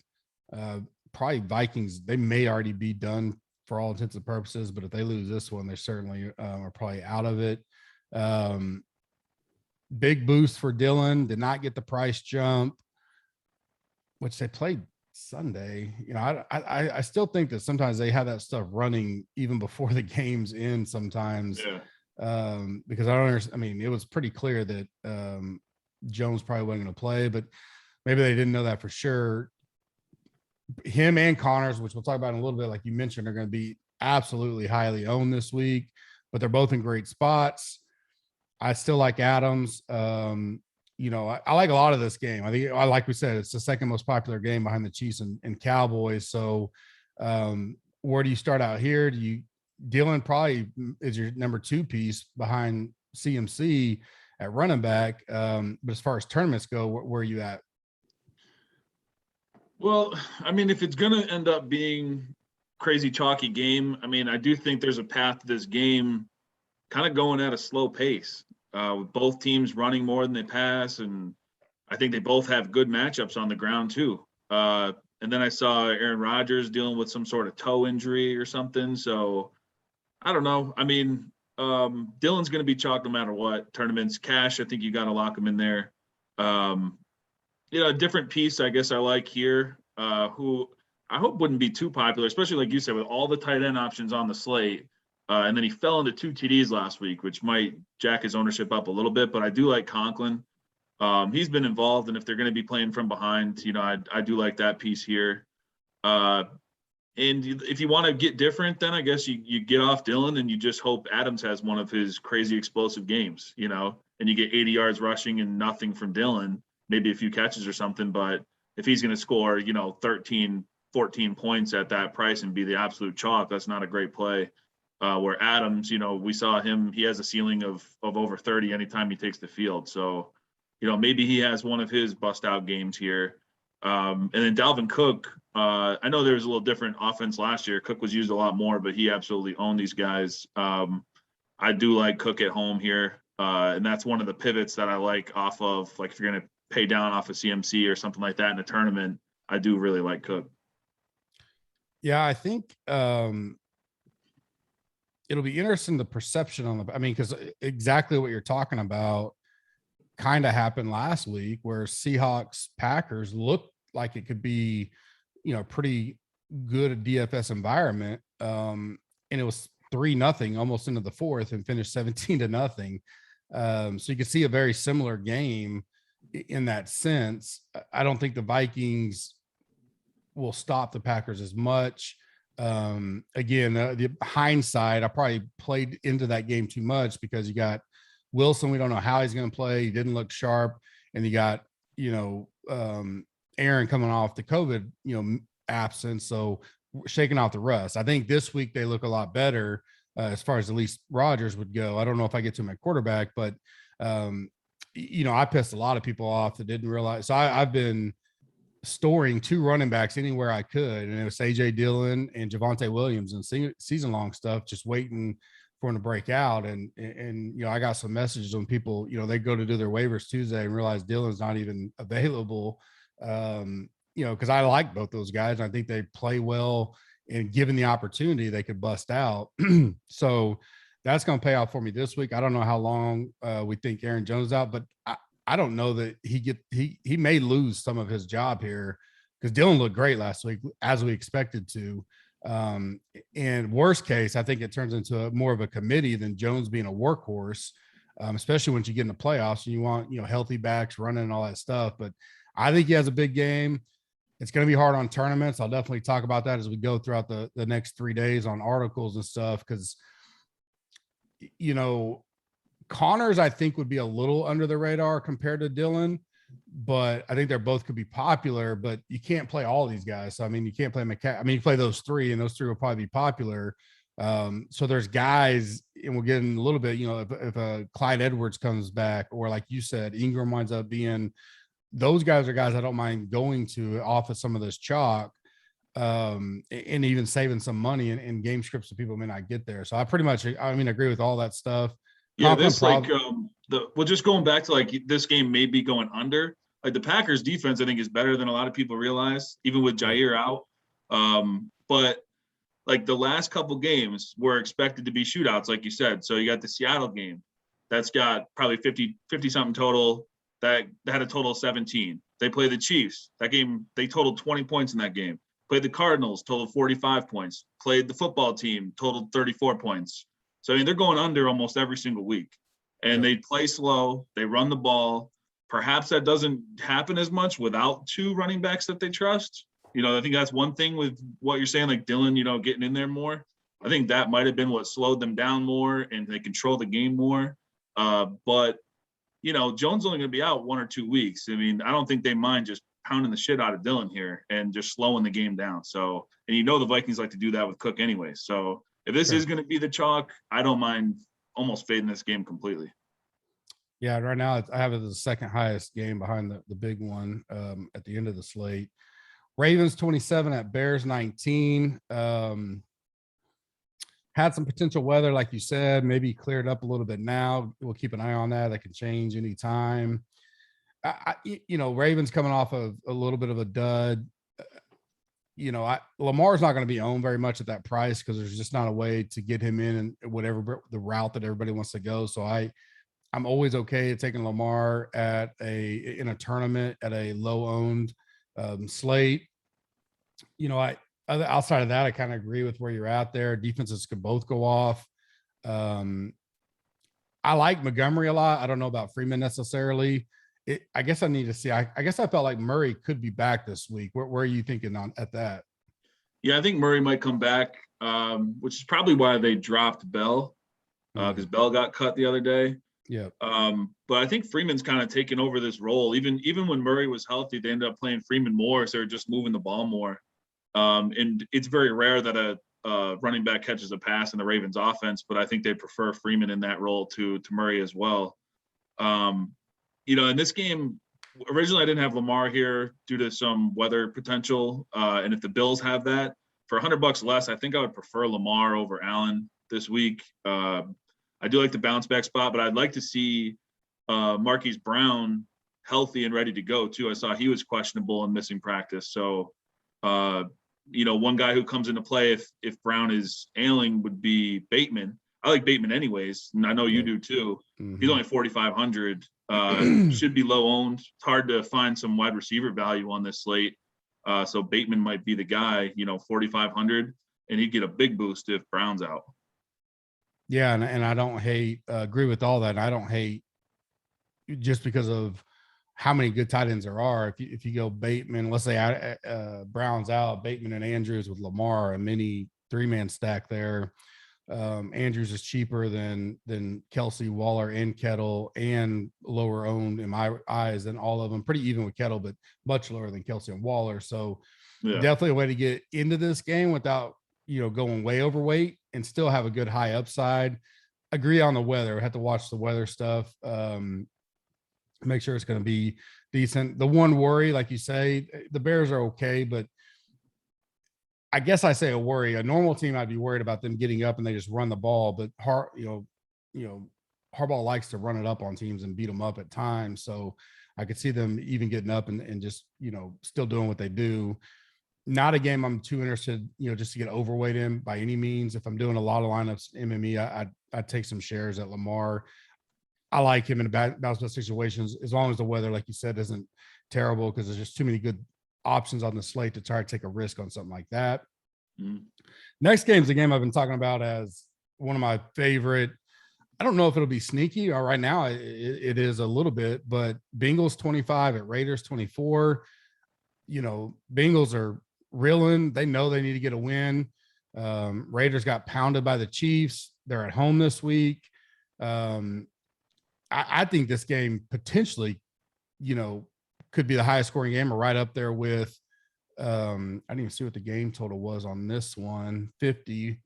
Probably Vikings, they may already be done for all intents and purposes, but if they lose this one, they certainly are probably out of it. Big boost for Dylan, did not get the price jump, which they played Sunday. I still think that sometimes they have that stuff running even before the game's in sometimes. Yeah. Because I don't understand. I mean, it was pretty clear that Jones probably wasn't going to play, but maybe they didn't know that for sure. Him and Connors, which we'll talk about in a little bit, like you mentioned, are going to be absolutely highly owned this week, but they're both in great spots. I still like Adams. I like a lot of this game. I think, like we said, it's the second most popular game behind the Chiefs and Cowboys. So where do you start out here? Dylan probably is your number 2 piece behind CMC at running back. But as far as tournaments go, where are you at? Well, I mean, if it's going to end up being crazy chalky game, I mean, I do think there's a path to this game kind of going at a slow pace, with both teams running more than they pass. And I think they both have good matchups on the ground too. And then I saw Aaron Rodgers dealing with some sort of toe injury or something. So I don't know. I mean, Dylan's going to be chalked no matter what. Tournaments, cash, I think you got to lock him in there. A different piece I guess I like here, who I hope wouldn't be too popular, especially like you said, with all the tight end options on the slate. And then he fell into 2 TDs last week, which might jack his ownership up a little bit, but I do like Conklin. He's been involved, and if they're going to be playing from behind, I do like that piece here. And if you want to get different, then I guess you get off Dylan and you just hope Adams has one of his crazy explosive games, and you get 80 yards rushing and nothing from Dylan, maybe a few catches or something. But if he's going to score, 13, 14 points at that price and be the absolute chalk, that's not a great play. Where Adams, we saw him, he has a ceiling of over 30 anytime he takes the field. So, maybe he has one of his bust out games here. And then Dalvin Cook, I know there was a little different offense last year. Cook was used a lot more, but he absolutely owned these guys. I do like Cook at home here. And that's one of the pivots that I like off of, like if you're going to pay down off of CMC or something like that in a tournament, I do really like Cook. Yeah, I think it'll be interesting, the perception because exactly what you're talking about kind of happened last week, where Seahawks Packers looked like it could be, pretty good DFS environment. And it was 3-0 almost into the fourth and finished 17-0. So you can see a very similar game in that sense. I don't think the Vikings will stop the Packers as much. Again, the hindsight, I probably played into that game too much, because you got Wilson, we don't know how he's going to play. He didn't look sharp. And you got, Aaron coming off the COVID, absence. So shaking off the rust. I think this week they look a lot better as far as at least Rodgers would go. I don't know if I get to my quarterback, but, I pissed a lot of people off that didn't realize. So I've been storing 2 running backs anywhere I could. And it was AJ Dillon and Javonte Williams and season long stuff, just waiting for him to break out. And I got some messages when people, they go to do their waivers Tuesday and realize Dillon's not even available. because I like both those guys. I think they play well, and given the opportunity, they could bust out. So that's going to pay off for me this week. I don't know how long we think Aaron Jones is out, but I don't know that he may lose some of his job here, because Dillon looked great last week, as we expected to. And worst case, I think it turns into more of a committee than Jones being a workhorse, especially once you get in the playoffs and you want, healthy backs running and all that stuff. But I think he has a big game. It's going to be hard on tournaments. I'll definitely talk about that as we go throughout the next 3 days on articles and stuff, because, Connor's, I think, would be a little under the radar compared to Dillon, but I think they're both could be popular, but you can't play all these guys. So, I mean, you can't play you play those three, and those three will probably be popular. So there's guys, and we'll get in a little bit, if Clyde Edwards comes back, or like you said, Ingram winds up being, those guys are guys I don't mind going to off of some of this chalk, and even saving some money in game scripts so people may not get there. So I pretty much, agree with all that stuff. Yeah, this just going back to like this game may be going under. Like the Packers defense, I think, is better than a lot of people realize, even with Jair out. But like the last couple games were expected to be shootouts, like you said. So you got the Seattle game that's got probably 50 something total, that had a total of 17. They play the Chiefs. That game, they totaled 20 points in that game. Played the Cardinals, totaled 45 points. Played the football team, totaled 34 points. So, I mean, they're going under almost every single week. And they play slow. They run the ball. Perhaps that doesn't happen as much without two running backs that they trust. I think that's one thing with what you're saying, like Dillon, getting in there more. I think that might have been what slowed them down more, and they control the game more. But, Jones only going to be out 1 or 2 weeks. I mean, I don't think they mind just pounding the shit out of Dillon here and just slowing the game down. So, and the Vikings like to do that with Cook anyway. So, if this is going to be the chalk, I don't mind almost fading this game completely. Yeah, right now I have it as the second highest game behind the big one at the end of the slate. Ravens 27 at Bears 19. Had some potential weather, like you said, maybe cleared up a little bit now. We'll keep an eye on that. That can change anytime. Ravens coming off of a little bit of a dud. Lamar's not going to be owned very much at that price, because there's just not a way to get him in and whatever the route that everybody wants to go. So I'm always okay taking Lamar in a tournament at a low owned slate. Outside of that, I kind of agree with where you're at there. Defenses could both go off. I like Montgomery a lot. I don't know about Freeman necessarily. I guess I need to see. I guess I felt like Murray could be back this week. Where are you thinking at that? Yeah, I think Murray might come back, which is probably why they dropped Bell, because Bell got cut the other day. Yeah. But I think Freeman's kind of taken over this role. Even when Murray was healthy, they ended up playing Freeman more, so they're just moving the ball more. And it's very rare that a running back catches a pass in the Ravens offense, but I think they prefer Freeman in that role to Murray as well. In this game, originally I didn't have Lamar here due to some weather potential. And if the Bills have that, for $100 less, I think I would prefer Lamar over Allen this week. I do like the bounce back spot, but I'd like to see Marquise Brown healthy and ready to go too. I saw he was questionable and missing practice. So, one guy who comes into play if Brown is ailing would be Bateman. I like Bateman anyways, and I know you do too. Mm-hmm. He's only 4,500. Should be low owned. It's hard to find some wide receiver value on this slate. So Bateman might be the guy, 4,500, and he'd get a big boost if Brown's out. Yeah, and I don't agree with all that. And I don't hate just because of how many good tight ends there are. If you go Bateman, let's say Brown's out, Bateman and Andrews with Lamar, a mini 3-man stack there. Andrews is cheaper than Kelsey, Waller, and Kettle, and lower owned in my eyes than all of them. Pretty even with Kettle, but much lower than Kelsey and Waller. So definitely a way to get into this game without going way overweight and still have a good high upside. Agree on the weather. I have to watch the weather stuff. Make sure it's going to be decent. The one worry, like you say, the Bears are okay, but I guess I say a worry. A normal team, I'd be worried about them getting up and they just run the ball. But Harbaugh likes to run it up on teams and beat them up at times. So I could see them even getting up and just, still doing what they do. Not a game I'm too interested, just to get overweight in by any means. If I'm doing a lot of lineups in MME, I'd take some shares at Lamar. I like him in bounce back situations as long as the weather, like you said, isn't terrible, because there's just too many good options on the slate to try to take a risk on something like that. Next game is the game I've been talking about as one of my favorite. I don't know if it'll be sneaky, or right now it is a little bit, but Bengals 25 at Raiders 24. Bengals are reeling. They know they need to get a win. Raiders got pounded by the Chiefs. They're at home this week. I think this game potentially, could be the highest scoring game, or right up there with, I didn't even see what the game total was on this one. 50,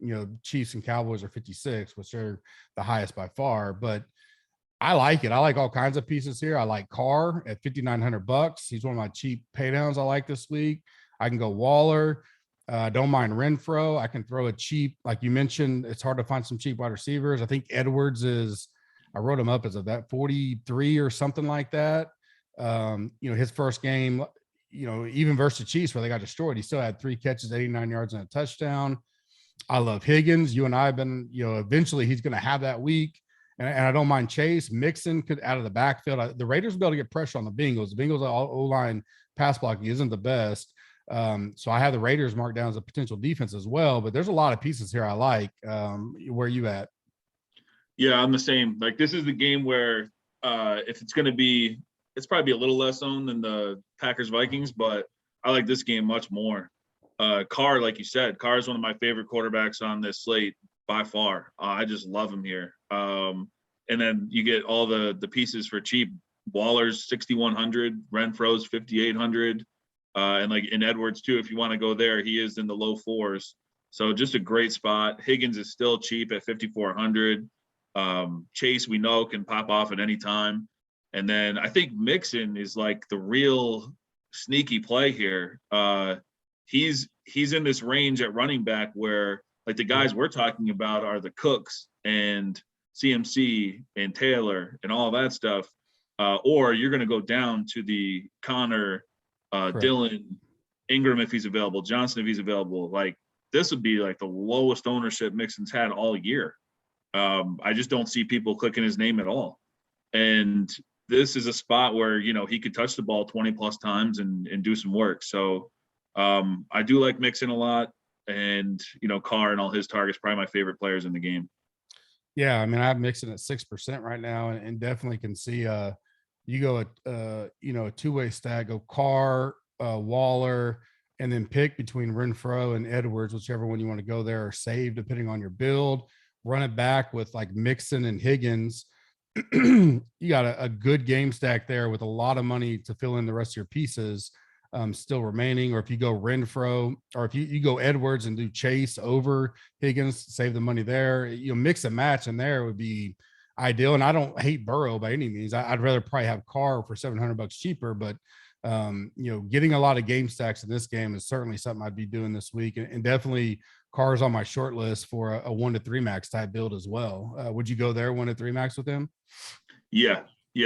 Chiefs and Cowboys are 56, which are the highest by far, but I like it. I like all kinds of pieces here. I like Carr at $5,900. He's one of my cheap paydowns I like this week. I can go Waller. Don't mind Renfro. I can throw a cheap, like you mentioned, it's hard to find some cheap wide receivers. I think Edwards is, I wrote him up as of that 43 or something like that. His first game, even versus the Chiefs where they got destroyed, he still had 3 catches, 89 yards and a touchdown. I love Higgins. You and I have been, eventually he's going to have that week. And I don't mind Chase. Mixon could out of the backfield. The Raiders will be able to get pressure on the Bengals. The Bengals O-line pass blocking isn't the best. So I have the Raiders marked down as a potential defense as well. But there's a lot of pieces here I like. Where are you at? Yeah, I'm the same. Like, this is the game where if it's going to be, it's probably a little less owned than the Packers-Vikings, but I like this game much more. Carr, like you said, Carr is one of my favorite quarterbacks on this slate by far. I just love him here. And then you get all the pieces for cheap. Waller's 6,100, Renfro's 5,800, and like in Edwards too. If you want to go there, he is in the low 4s. So just a great spot. Higgins is still cheap at 5,400. Chase, we know, can pop off at any time. And then I think Mixon is like the real sneaky play here. He's in this range at running back where, like, the guys we're talking about are the Cooks and CMC and Taylor and all that stuff. Or you're going to go down to the Connor, Dylan, Ingram if he's available, Johnson if he's available. Like, this would be like the lowest ownership Mixon's had all year. I just don't see people clicking his name at all. And this is a spot where, he could touch the ball 20 plus times and do some work. So I do like Mixon a lot. And, Carr and all his targets, probably my favorite players in the game. Yeah, I mean, I'm mixing at 6% right now, and definitely can see you go a two-way stack, go Carr, Waller, and then pick between Renfro and Edwards, whichever one you want to go there, or save depending on your build. Run it back with like Mixon and Higgins. You got a good game stack there with a lot of money to fill in the rest of your pieces still remaining. Or if you go Renfro, or if you go Edwards and do Chase over Higgins, save the money there. Mix and match in there would be ideal. And I don't hate Burrow by any means. I'd rather probably have Carr for $700 cheaper, but getting a lot of game stacks in this game is certainly something I'd be doing this week, and definitely Carr's on my short list for a 1 to 3 max type build as well. Would you go there 1 to 3 max with him? Yeah,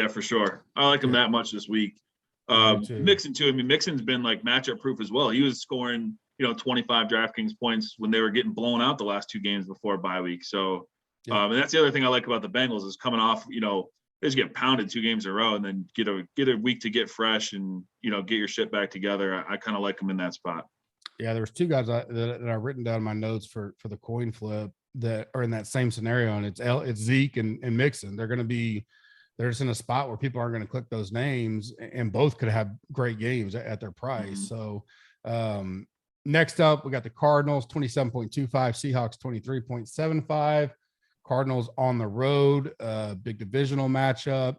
for sure. I like him that much this week. Mixon too. I mean, Mixon's been like matchup proof as well. He was scoring, 25 DraftKings points when they were getting blown out the last 2 games before bye week. So, and that's the other thing I like about the Bengals is coming off, they just get pounded 2 games in a row and then get a week to get fresh and, get your shit back together. I kind of like them in that spot. Yeah, there was 2 guys that I've written down in my notes for the coin flip that are in that same scenario, and it's Zeke and Mixon. They're just in a spot where people aren't going to click those names, and both could have great games at their price. So next up, we got the Cardinals 27.25, Seahawks 23.75. Cardinals on the road, big divisional matchup.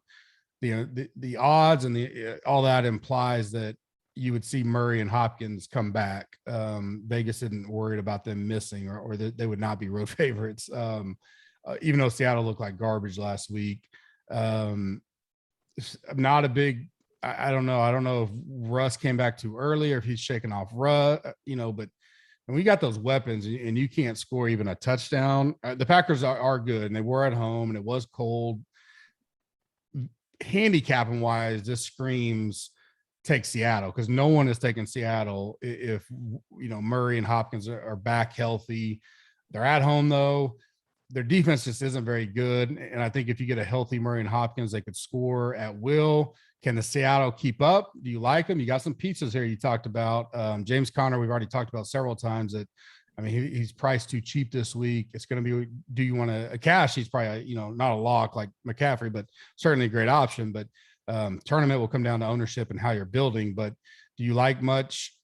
The odds and all that implies that you would see Murray and Hopkins come back. Vegas isn't worried about them missing, or they would not be road favorites. Even though Seattle looked like garbage last week. I'm not a big, I don't know if Russ came back too early or if he's shaking off Russ, but when we got those weapons and you can't score even a touchdown, the Packers are good, and they were at home and it was cold. handicapping wise, this screams take Seattle, because no one is taking Seattle if Murray and Hopkins are back healthy. They're at home though. Their defense just isn't very good. And I think if you get a healthy Murray and Hopkins, they could score at will. Can the Seattle keep up? Do you like them? You got some pieces here you talked about. James Conner, we've already talked about several times that, I mean, he's priced too cheap this week. It's going to be, do you want a cash? He's probably, not a lock like McCaffrey, but certainly a great option. But tournament will come down to ownership and how you're building. But do you like much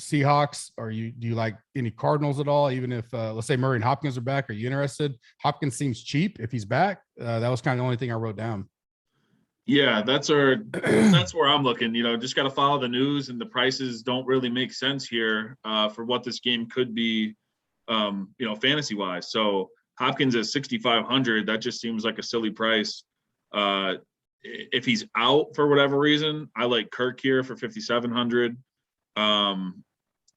Seahawks, or do you like any Cardinals at all? Even if let's say Murray and Hopkins are back, are you interested? Hopkins seems cheap if he's back. That was kind of the only thing I wrote down. Yeah, that's where I'm looking. Just got to follow the news, and the prices don't really make sense here for what this game could be, fantasy wise. So Hopkins at 6,500, that just seems like a silly price. If he's out for whatever reason, I like Kirk here for 5,700.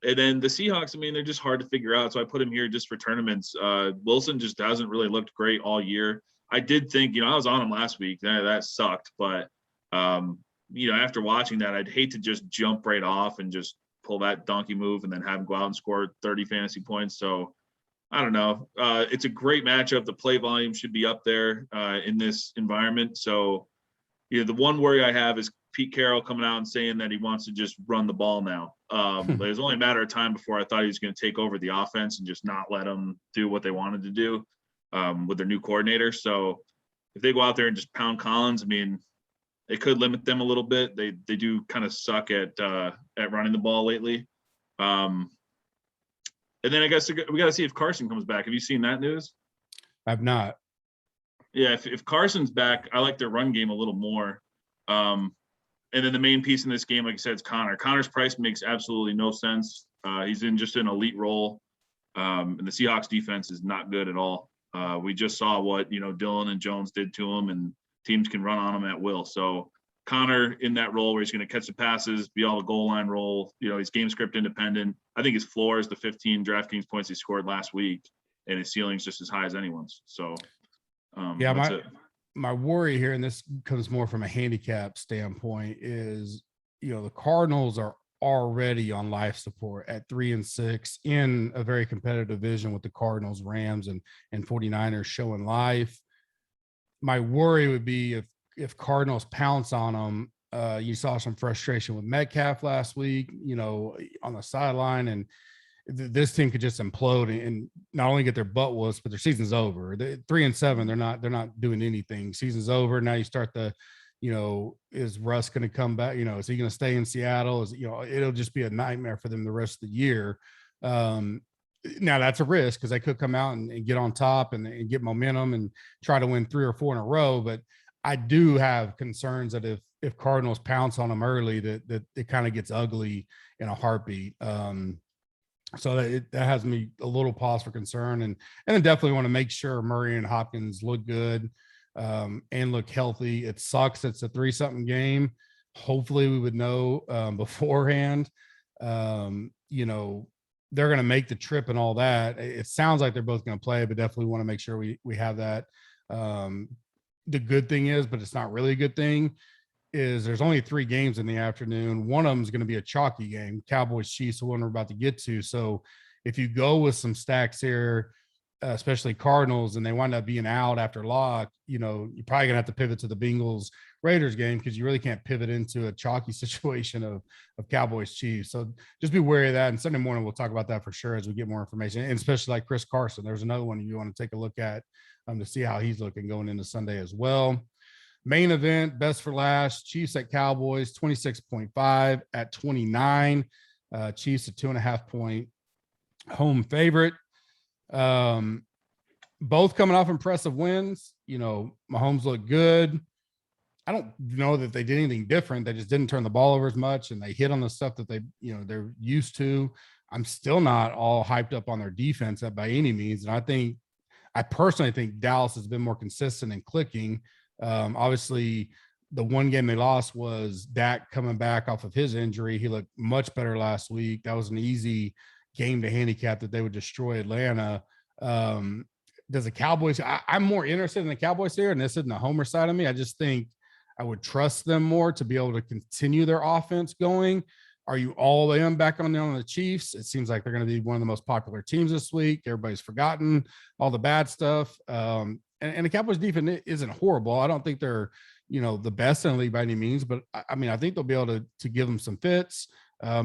And then the Seahawks, I mean, they're just hard to figure out. So I put him here just for tournaments. Wilson just hasn't really looked great all year. I did think, I was on him last week. That sucked. But, after watching that, I'd hate to just jump right off and just pull that donkey move and then have him go out and score 30 fantasy points. So I don't know. It's a great matchup. The play volume should be up there in this environment. So, the one worry I have is Pete Carroll coming out and saying that he wants to just run the ball now. But it was only a matter of time before I thought he was going to take over the offense and just not let them do what they wanted to do with their new coordinator. So if they go out there and just pound Collins, I mean, it could limit them a little bit. They do kind of suck at running the ball lately. And then I guess we got to see if Carson comes back. Have you seen that news? I've not. Yeah, if Carson's back, I like their run game a little more. And then the main piece in this game, like I said, is Connor. Connor's price makes absolutely no sense. He's in just an elite role. And the Seahawks defense is not good at all. We just saw what, Dillon and Jones did to him, and teams can run on him at will. So Connor in that role where he's going to catch the passes, be all the goal line role, he's game script independent. I think his floor is the 15 DraftKings points he scored last week, and his ceiling's just as high as anyone's. So that's it. My worry here, and this comes more from a handicap standpoint, is, the Cardinals are already on life support at 3-6 in a very competitive division with the Cardinals, Rams, and 49ers showing life. My worry would be if Cardinals pounce on them. You saw some frustration with Metcalf last week, on the sideline, and this team could just implode and not only get their butt whooped, but their season's over. 3-7, they're not doing anything. Season's over. Now you start is Russ going to come back? Is he going to stay in Seattle? It'll just be a nightmare for them the rest of the year. Now that's a risk because they could come out and get on top and get momentum and try to win 3 or 4 in a row. But I do have concerns that if Cardinals pounce on them early, that it kind of gets ugly in a heartbeat. So that has me a little pause for concern, and then definitely want to make sure Murray and Hopkins look good and look healthy. It sucks. It's a 3-something game. Hopefully we would know beforehand. They're going to make the trip and all that. It sounds like they're both going to play, but definitely want to make sure we have that. The good thing is, but it's not really a good thing, is there's only 3 games in the afternoon. One of them is going to be a chalky game, Cowboys Chiefs, the one we're about to get to. So if you go with some stacks here, especially Cardinals, and they wind up being out after lock, you're probably gonna have to pivot to the Bengals Raiders game, because you really can't pivot into a chalky situation of Cowboys Chiefs. So just be wary of that. And Sunday morning we'll talk about that for sure as we get more information, and especially like Chris Carson. There's another one you want to take a look at to see how he's looking going into Sunday as well. Main event, best for last, Chiefs at Cowboys, 26.5 at 29. Chiefs a 2.5-point home favorite. Both coming off impressive wins. Mahomes looked good. I don't know that they did anything different. They just didn't turn the ball over as much, and they hit on the stuff that they're used to. I'm still not all hyped up on their defense by any means. And I personally think Dallas has been more consistent in clicking. Obviously the one game they lost was Dak coming back off of his injury. He looked much better last week. That was an easy game to handicap that they would destroy Atlanta. Does the Cowboys, I'm more interested in the Cowboys here, and this isn't the homer side of me. I just think I would trust them more to be able to continue their offense going. Are you all in back on the Chiefs? It seems like they're going to be one of the most popular teams this week. Everybody's forgotten all the bad stuff. And the Cowboys defense isn't horrible. I don't think they're, the best in the league by any means, but I mean, I think they'll be able to give them some fits.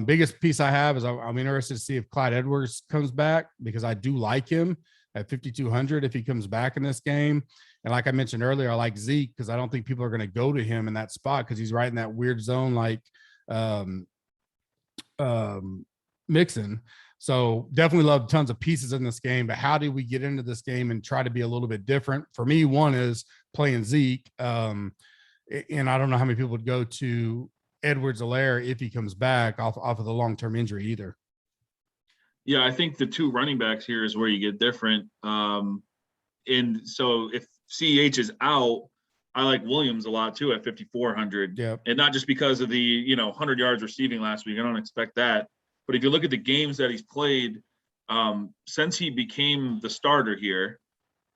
Biggest piece I have is I'm interested to see if Clyde Edwards comes back, because I do like him at 5,200 if he comes back in this game. And like I mentioned earlier, I like Zeke because I don't think people are going to go to him in that spot because he's right in that weird zone like Mixon. So definitely love tons of pieces in this game, but how do we get into this game and try to be a little bit different? For me, one is playing Zeke. And I don't know how many people would go to Edwards-Helaire if he comes back off of the long-term injury either. Yeah, I think the two running backs here is where you get different. And so if CEH is out, I like Williams a lot too at 5,400. Yep. And not just because of the 100 yards receiving last week. I don't expect that. But if you look at the games that he's played since he became the starter here,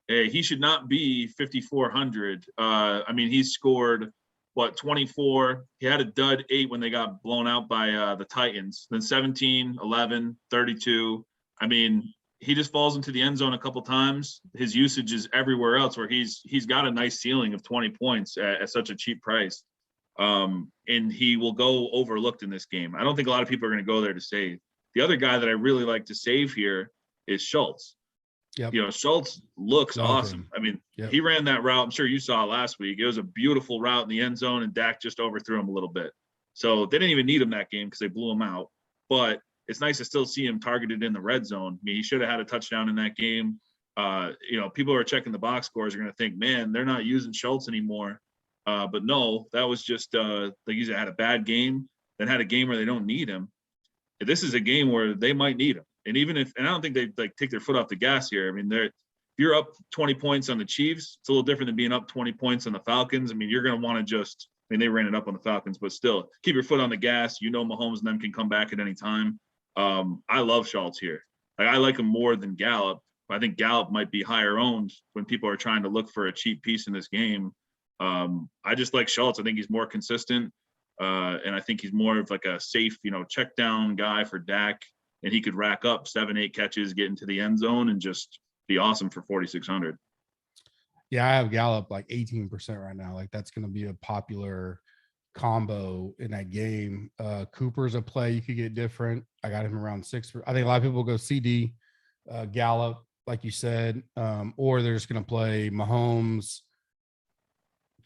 he should not be 5,400. I mean, he's scored 24. He had a dud 8 when they got blown out by the Titans. Then 17, 11, 32. I mean, he just falls into the end zone a couple times. His usage is everywhere else, where he's got a nice ceiling of 20 points at such a cheap price. And he will go overlooked in this game. I don't think a lot of people are going to go there to save. The other guy that I really like to save here is Schultz. Yep. Schultz looks awesome. I mean, He ran that route. I'm sure you saw last week. It was a beautiful route in the end zone, and Dak just overthrew him a little bit. So they didn't even need him that game because they blew him out. But it's nice to still see him targeted in the red zone. I mean, he should have had a touchdown in that game. People who are checking the box scores are going to think, man, they're not using Schultz anymore. But no, that was just they either had a bad game, then had a game where they don't need him. This is a game where they might need him. And I don't think they take their foot off the gas here. I mean, if you're up 20 points on the Chiefs, it's a little different than being up 20 points on the Falcons. I mean, you're going to want to they ran it up on the Falcons, but still keep your foot on the gas. Mahomes and them can come back at any time. I love Schultz here. I like him more than Gallup. I think Gallup might be higher owned when people are trying to look for a cheap piece in this game. I just like Schultz. I think he's more consistent. And I think he's more of like a safe, check down guy for Dak. And he could rack up 7-8 catches, get into the end zone, and just be awesome for 4,600. Yeah, I have Gallup like 18% right now. Like that's going to be a popular combo in that game. Cooper's a play you could get different. I got him around 6. I think a lot of people go CD, Gallup, like you said, or they're just going to play Mahomes,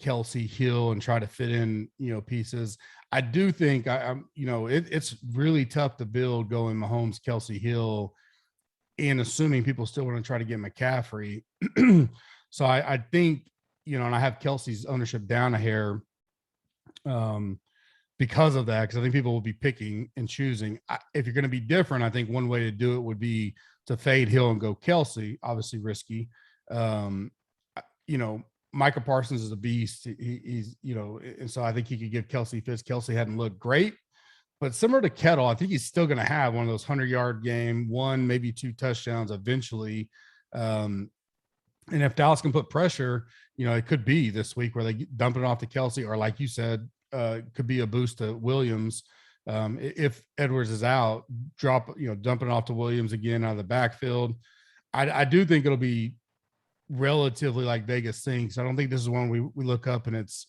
Kelsey, Hill, and try to fit in, pieces. I do think it's really tough to build going Mahomes, Kelsey, Hill, and assuming people still want to try to get McCaffrey. So I think, and I have Kelsey's ownership down a hair because of that, because I think people will be picking and choosing. If you're going to be different, I think one way to do it would be to fade Hill and go Kelsey, obviously risky. Micah Parsons is a beast. He's, and so I think he could give Kelsey fits. Kelsey hadn't looked great, but similar to Kettle, I think he's still going to have one of those 100-yard game, 1, maybe 2 touchdowns eventually. And if Dallas can put pressure, it could be this week where they dump it off to Kelsey, or like you said, could be a boost to Williams. If Edwards is out, dumping it off to Williams again out of the backfield. I do think it'll be relatively like Vegas thinks. I don't think this is one we look up and it's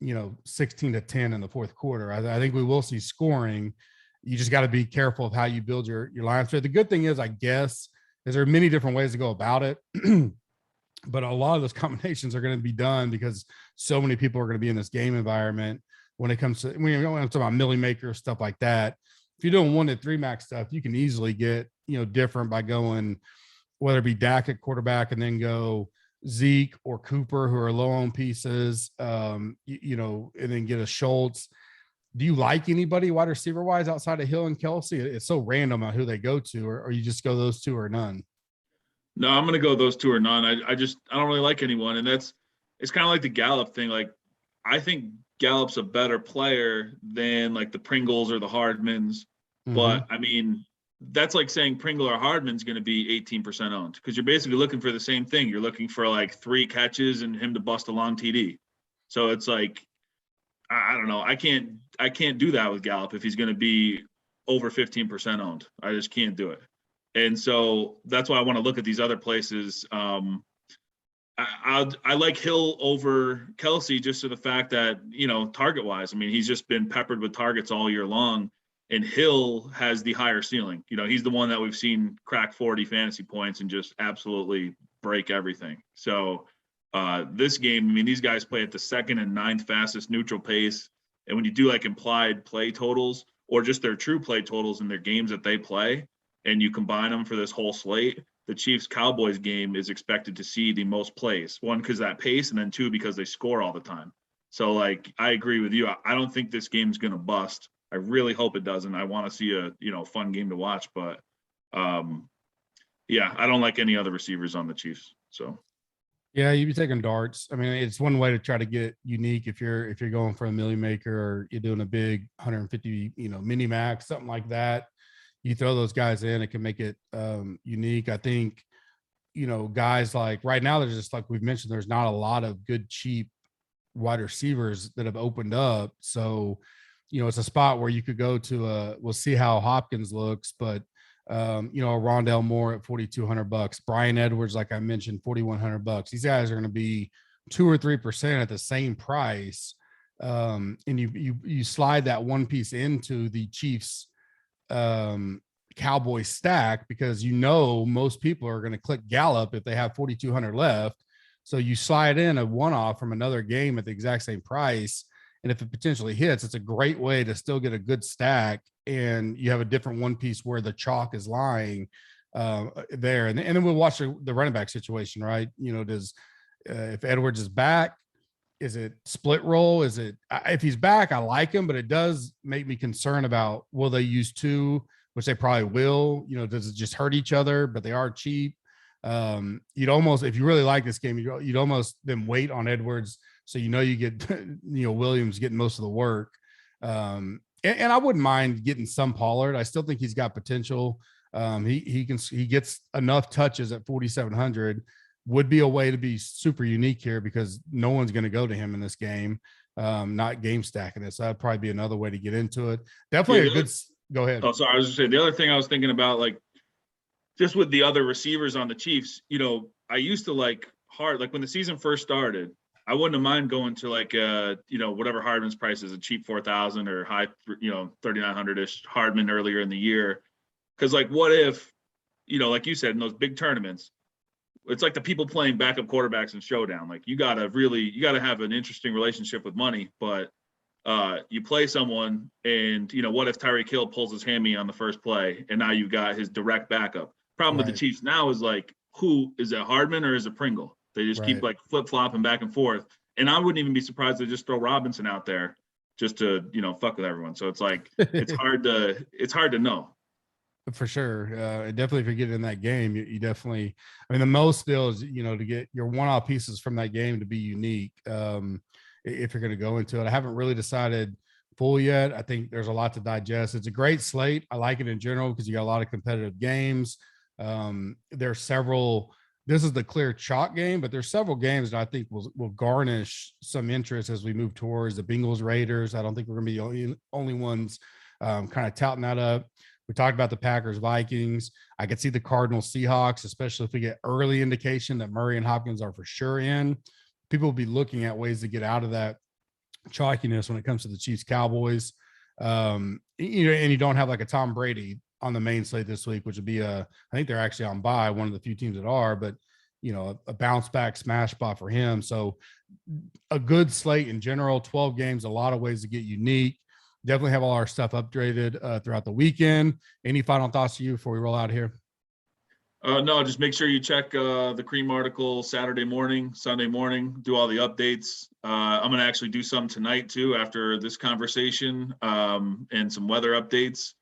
16-10 in the fourth quarter. I think we will see scoring. You just got to be careful of how you build your lines. The good thing is, I guess, is there are many different ways to go about it. But a lot of those combinations are going to be done because so many people are going to be in this game environment when it comes to, when you're talking about Millie Maker, stuff like that. If you're doing 1-3 max stuff, you can easily get, different by going, whether it be Dak at quarterback and then go Zeke or Cooper, who are low on pieces, and then get a Schultz. Do you like anybody wide receiver wise outside of Hill and Kelsey? It's so random on who they go to, or you just go those two or none? No, I'm going to go those two or none. I don't really like anyone. And it's kind of like the Gallup thing. Like, I think Gallup's a better player than like the Pringles or the Hardmans. Mm-hmm. But I mean, that's like saying Pringle or Hardman's going to be 18% owned, because you're basically looking for the same thing. You're looking for like 3 catches and him to bust a long TD. So it's like, I don't know. I can't do that with Gallup if he's going to be over 15% owned. I just can't do it. And so that's why I want to look at these other places. I like Hill over Kelsey just to the fact that, target wise, I mean, he's just been peppered with targets all year long, and Hill has the higher ceiling. He's the one that we've seen crack 40 fantasy points and just absolutely break everything. So this game, I mean, these guys play at the 2nd and 9th fastest neutral pace. And when you do like implied play totals or just their true play totals in their games that they play, and you combine them for this whole slate, the Chiefs-Cowboys game is expected to see the most plays. One, because that pace, and then 2, because they score all the time. So, like, I agree with you. I don't think this game's going to bust. I really hope it doesn't. I want to see a fun game to watch. But, yeah, I don't like any other receivers on the Chiefs. So, yeah, you'd be taking darts. I mean, it's one way to try to get unique if you're going for a million maker or you're doing a big 150, mini max, something like that. You throw those guys in, it can make it unique. I think, guys like right now, there's just like we've mentioned, there's not a lot of good, cheap wide receivers that have opened up. So, it's a spot where you could go to we'll see how Hopkins looks, but Rondell Moore at $4,200, Brian Edwards, like I mentioned, $4,100. These guys are going to be 2 or 3% at the same price. And you slide that one piece into the Chiefs Cowboy stack because most people are going to click Gallup if they have 4,200 left. So you slide in a one-off from another game at the exact same price, and if it potentially hits, it's a great way to still get a good stack, and you have a different one piece where the chalk is lying there. And then we'll watch the running back situation, right? Does if Edwards is back, is it split roll? Is it if he's back, I like him, but it does make me concerned about will they use 2, which they probably will. Does it just hurt each other? But they are cheap. You'd almost, if you really like this game, you'd almost then wait on Edwards, so you get Williams getting most of the work. And I wouldn't mind getting some Pollard. I still think he's got potential. He gets enough touches at 4,700. Would be a way to be super unique here because no one's going to go to him in this game, not game stacking it. So that'd probably be another way to get into it. Definitely go ahead. Oh, sorry. I was just saying the other thing I was thinking about, like just with the other receivers on the Chiefs, I used to like when the season first started, I wouldn't have mind going to like, whatever Hardman's price is, a cheap 4,000 or high, 3,900-ish Hardman earlier in the year. Cause like, what if, like you said, in those big tournaments, it's like the people playing backup quarterbacks in Showdown. Like you gotta have an interesting relationship with money, but you play someone and what if Tyreek Hill pulls his hammy on the first play and now you've got his direct backup. Problem with the Chiefs now is like, who is it, Hardman or is it Pringle? They just keep like flip-flopping back and forth. And I wouldn't even be surprised to just throw Robinson out there just to, fuck with everyone. So it's like it's hard to know. For sure. Definitely if you're getting in that game, you definitely, I mean, the most still is, to get your one-off pieces from that game to be unique. If you're going to go into it, I haven't really decided full yet. I think there's a lot to digest. It's a great slate. I like it in general because you got a lot of competitive games. There's several, this is the clear chalk game, but there's several games that I think will garnish some interest as we move towards the Bengals Raiders. I don't think we're going to be the only ones kind of touting that up. We talked about the Packers Vikings. I could see the Cardinals Seahawks, especially if we get early indication that Murray and Hopkins are for sure in. People will be looking at ways to get out of that chalkiness when it comes to the Chiefs Cowboys. And you don't have like a Tom Brady on the main slate this week, which would be I think they're actually on bye, one of the few teams that are, but a bounce back smash spot for him. So a good slate in general, 12 games, a lot of ways to get unique. Definitely have all our stuff updated throughout the weekend. Any final thoughts to you before we roll out here? No, just make sure you check the Cream article Saturday morning, Sunday morning, do all the updates. I'm going to actually do some tonight too after this conversation and some weather updates.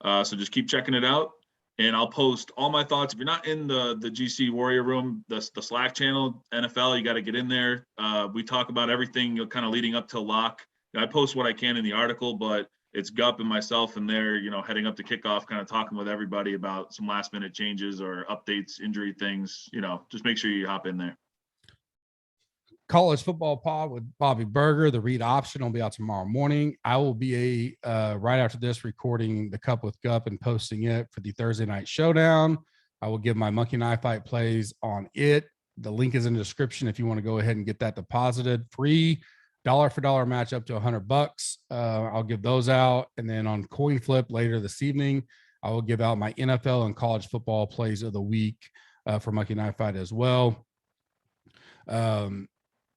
So just keep checking it out. And I'll post all my thoughts. If you're not in the GC Warrior Room, the Slack channel, NFL, you got to get in there. We talk about everything kind of leading up to lock. I post what I can in the article, but it's Gup and myself in there, heading up to kickoff, kind of talking with everybody about some last minute changes or updates, injury things, just make sure you hop in there. college football pod with Bobby Berger. The read option will be out tomorrow morning. I will be right after this recording the Cup with Gup and posting it for the Thursday night showdown. I will give my Monkey Knife Fight plays on it. The link is in the description if you want to go ahead and get that deposited. Free dollar for dollar match up to $100. I'll give those out. And then on Coin Flip later this evening, I will give out my NFL and college football plays of the week for Monkey Knife Fight as well.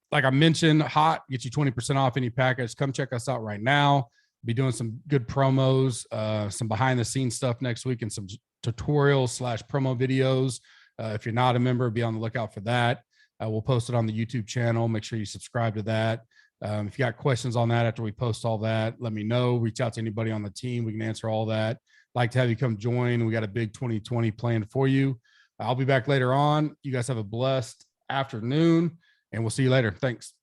Like I mentioned, hot, get you 20% off any package. Come check us out right now. Be doing some good promos, some behind the scenes stuff next week, and some tutorials / promo videos. If you're not a member, be on the lookout for that. We'll post it on the YouTube channel. Make sure you subscribe to that. If you got questions on that after we post all that, let me know. Reach out to anybody on the team. We can answer all that. Like to have you come join. We got a big 2020 planned for you. I'll be back later on. You guys have a blessed afternoon, and we'll see you later. Thanks.